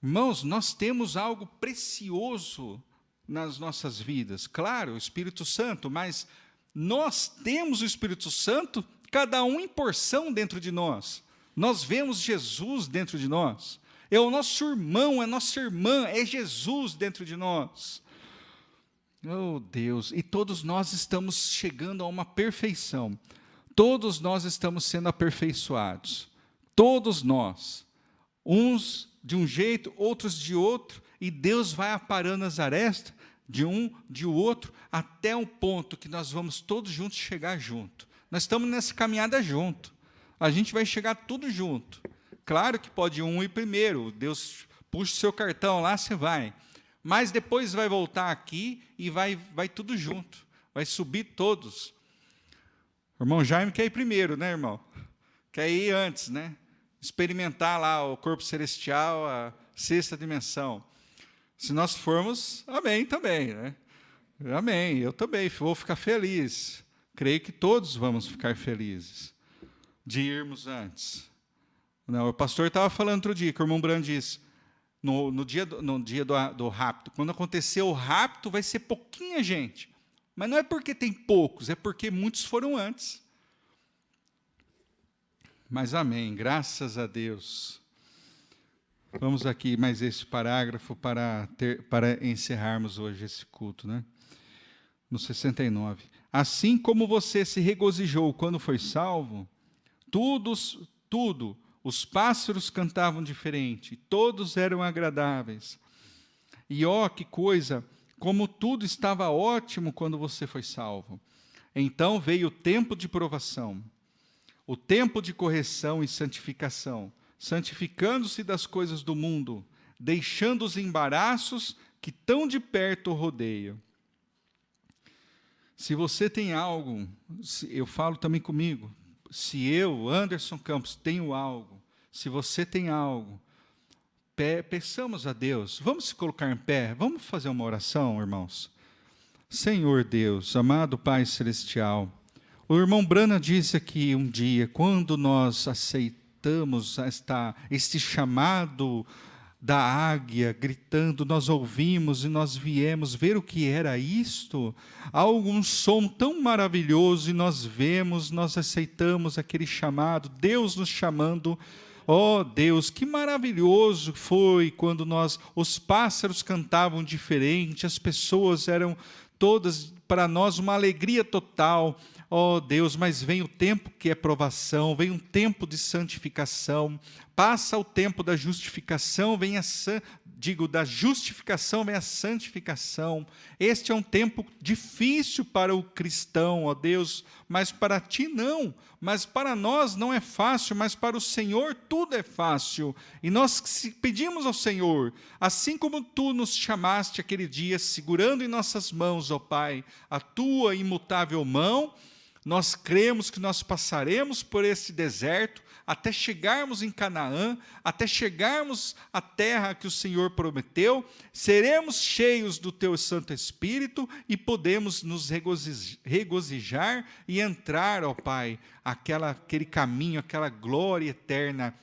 Irmãos, nós temos algo precioso nas nossas vidas. Claro, o Espírito Santo, mas nós temos o Espírito Santo, cada um em porção dentro de nós. Nós vemos Jesus dentro de nós. É o nosso irmão, é a nossa irmã, é Jesus dentro de nós. Oh, Deus, e todos nós estamos chegando a uma perfeição. Todos nós estamos sendo aperfeiçoados. Todos nós. Uns de um jeito, outros de outro, e Deus vai aparando as arestas de um, de outro, até um ponto que nós vamos todos juntos chegar junto. Nós estamos nessa caminhada junto. A gente vai chegar tudo junto. Claro que pode um ir primeiro. Deus puxa o seu cartão lá, você vai. Mas depois vai voltar aqui e vai tudo junto. Vai subir todos. O irmão Jaime quer ir primeiro, né, irmão? Quer ir antes, né? Experimentar lá o corpo celestial, a sexta dimensão. Se nós formos, amém também, né? Amém, eu também vou ficar feliz. Creio que todos vamos ficar felizes de irmos antes. Não, o pastor estava falando outro dia, que o irmão Branham disse, no dia do rapto, quando acontecer o rapto, vai ser pouquinha gente. Mas não é porque tem poucos, é porque muitos foram antes. Mas amém, graças a Deus. Vamos aqui mais esse parágrafo para encerrarmos hoje esse culto, né? No 69. Assim como você se regozijou quando foi salvo, tudo, os pássaros cantavam diferente, todos eram agradáveis. E ó, que coisa, como tudo estava ótimo quando você foi salvo. Então veio o tempo de provação, o tempo de correção e santificação, santificando-se das coisas do mundo, deixando os embaraços que tão de perto o rodeiam. Se você tem algo, eu falo também comigo, se eu, Anderson Campos, tenho algo, se você tem algo, peçamos a Deus. Vamos se colocar em pé, vamos fazer uma oração, irmãos. Senhor Deus, amado Pai Celestial, o irmão Brana disse aqui um dia, quando nós aceitamos este chamado da águia gritando, nós ouvimos e nós viemos ver o que era isto, há algum som tão maravilhoso e nós vemos, nós aceitamos aquele chamado, Deus nos chamando. Oh Deus, que maravilhoso foi quando os pássaros cantavam diferente, as pessoas eram todas para nós uma alegria total. Oh Deus, mas vem o tempo que é provação, vem um tempo de santificação, passa o tempo da justificação, da justificação vem a santificação. Este é um tempo difícil para o cristão, ó Deus, mas para ti não, mas para nós não é fácil, mas para o Senhor tudo é fácil. E nós pedimos ao Senhor, assim como tu nos chamaste aquele dia, segurando em nossas mãos, ó Pai, a tua imutável mão, nós cremos que nós passaremos por esse deserto, até chegarmos em Canaã, até chegarmos à terra que o Senhor prometeu, seremos cheios do Teu Santo Espírito e podemos nos regozijar e entrar, ó Pai, aquele caminho, aquela glória eterna.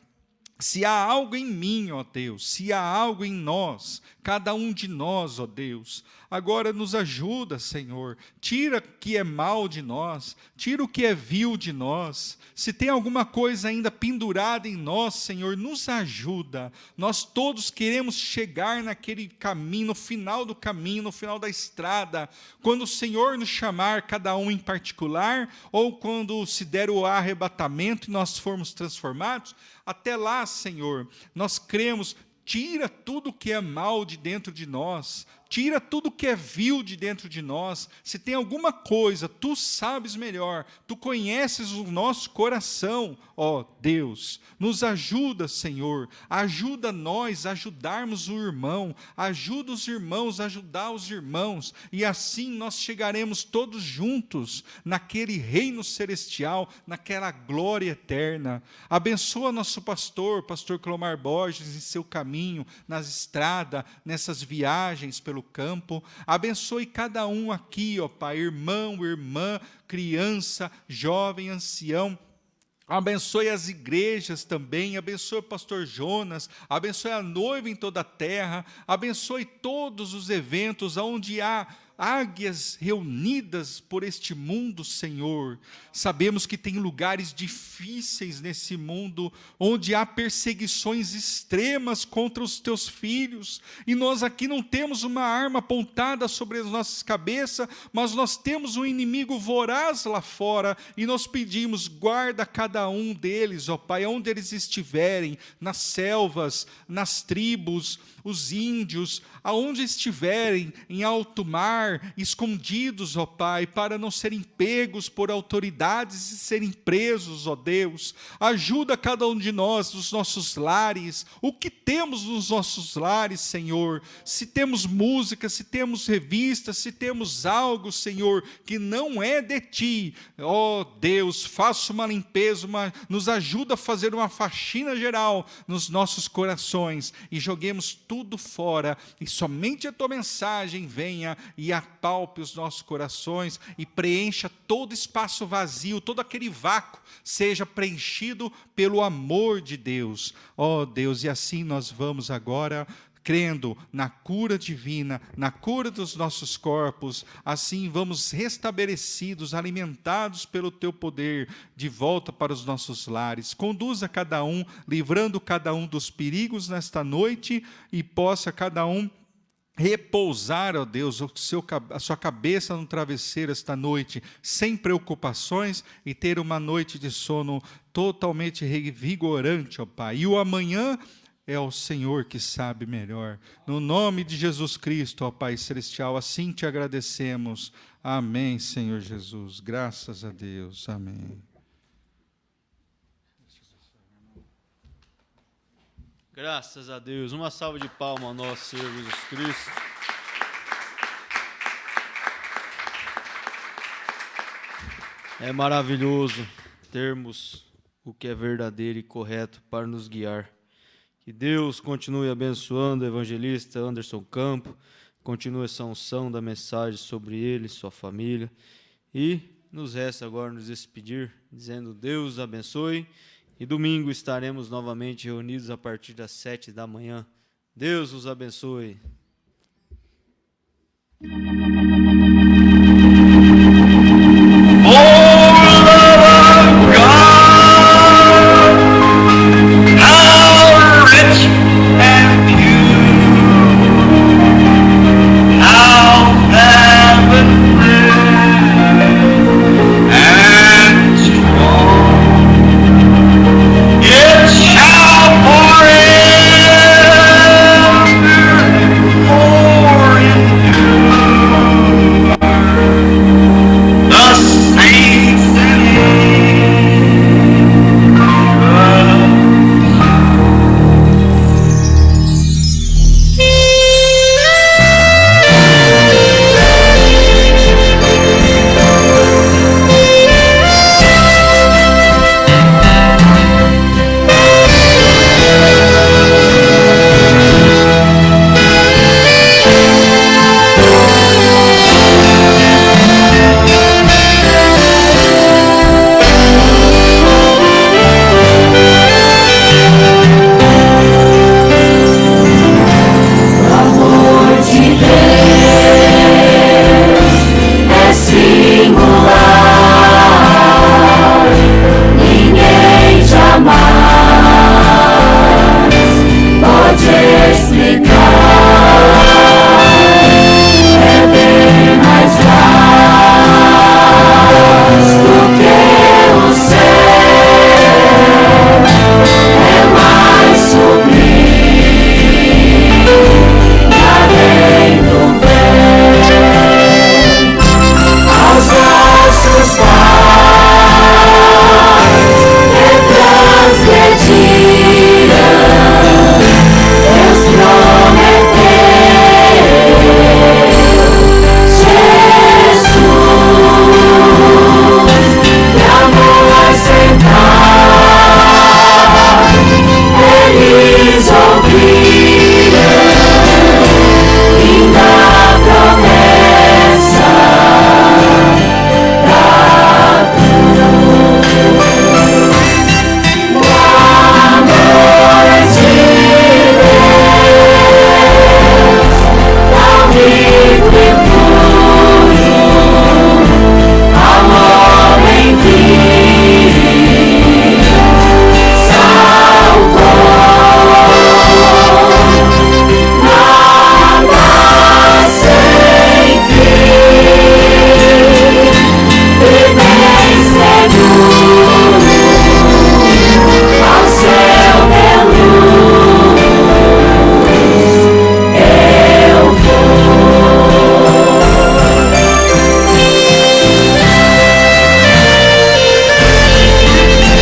Se há algo em mim, ó Deus, se há algo em nós, cada um de nós, ó Deus, agora nos ajuda, Senhor, tira o que é mal de nós, tira o que é vil de nós, se tem alguma coisa ainda pendurada em nós, Senhor, nos ajuda, nós todos queremos chegar naquele caminho, no final do caminho, no final da estrada, quando o Senhor nos chamar, cada um em particular, ou quando se der o arrebatamento e nós formos transformados, até lá, Senhor, nós cremos, tira tudo que é mal de dentro de nós, tira tudo que é vil de dentro de nós. Se tem alguma coisa, tu sabes melhor, tu conheces o nosso coração, ó Deus. Nos ajuda, Senhor, ajuda nós a ajudarmos o irmão, ajuda os irmãos a ajudar os irmãos, e assim nós chegaremos todos juntos naquele reino celestial, naquela glória eterna. Abençoa nosso pastor Clomar Borges, em seu caminho, nas estradas, nessas viagens pelo campo. Abençoe cada um aqui, ó Pai, irmão, irmã, criança, jovem, ancião. Abençoe as igrejas também, abençoe o pastor Jonas, abençoe a noiva em toda a terra, abençoe todos os eventos onde há águias reunidas por este mundo, Senhor. Sabemos que tem lugares difíceis nesse mundo, onde há perseguições extremas contra os teus filhos, e nós aqui não temos uma arma apontada sobre as nossas cabeças, mas nós temos um inimigo voraz lá fora, e nós pedimos, guarda cada um deles, ó Pai, onde eles estiverem, nas selvas, nas tribos, os índios, aonde estiverem, em alto mar, escondidos, ó Pai, para não serem pegos por autoridades e serem presos, ó Deus. Ajuda cada um de nós, nos nossos lares, o que temos nos nossos lares, Senhor. Se temos música, se temos revistas, se temos algo, Senhor, que não é de Ti, ó Deus, faça uma limpeza, nos ajuda a fazer uma faxina geral nos nossos corações, e joguemos tudo fora, e somente a Tua mensagem venha e apalpe os nossos corações e preencha todo espaço vazio, todo aquele vácuo seja preenchido pelo amor de Deus. Ó Deus, e assim nós vamos agora crendo na cura divina, na cura dos nossos corpos, assim vamos restabelecidos, alimentados pelo Teu poder, de volta para os nossos lares. Conduza cada um, livrando cada um dos perigos nesta noite, e possa cada um repousar, ó Deus, a sua cabeça no travesseiro esta noite, sem preocupações, e ter uma noite de sono totalmente revigorante, ó Pai. E o amanhã é o Senhor que sabe melhor. No nome de Jesus Cristo, ó Pai Celestial, assim te agradecemos. Amém, Senhor Jesus. Graças a Deus. Amém. Graças a Deus. Uma salva de palmas ao nosso Senhor Jesus Cristo. É maravilhoso termos o que é verdadeiro e correto para nos guiar. Que Deus continue abençoando o evangelista Anderson Campo, continue essa unção da mensagem sobre ele, sua família. E nos resta agora nos despedir, dizendo Deus abençoe. E domingo estaremos novamente reunidos a partir das 7 da manhã. Deus os abençoe.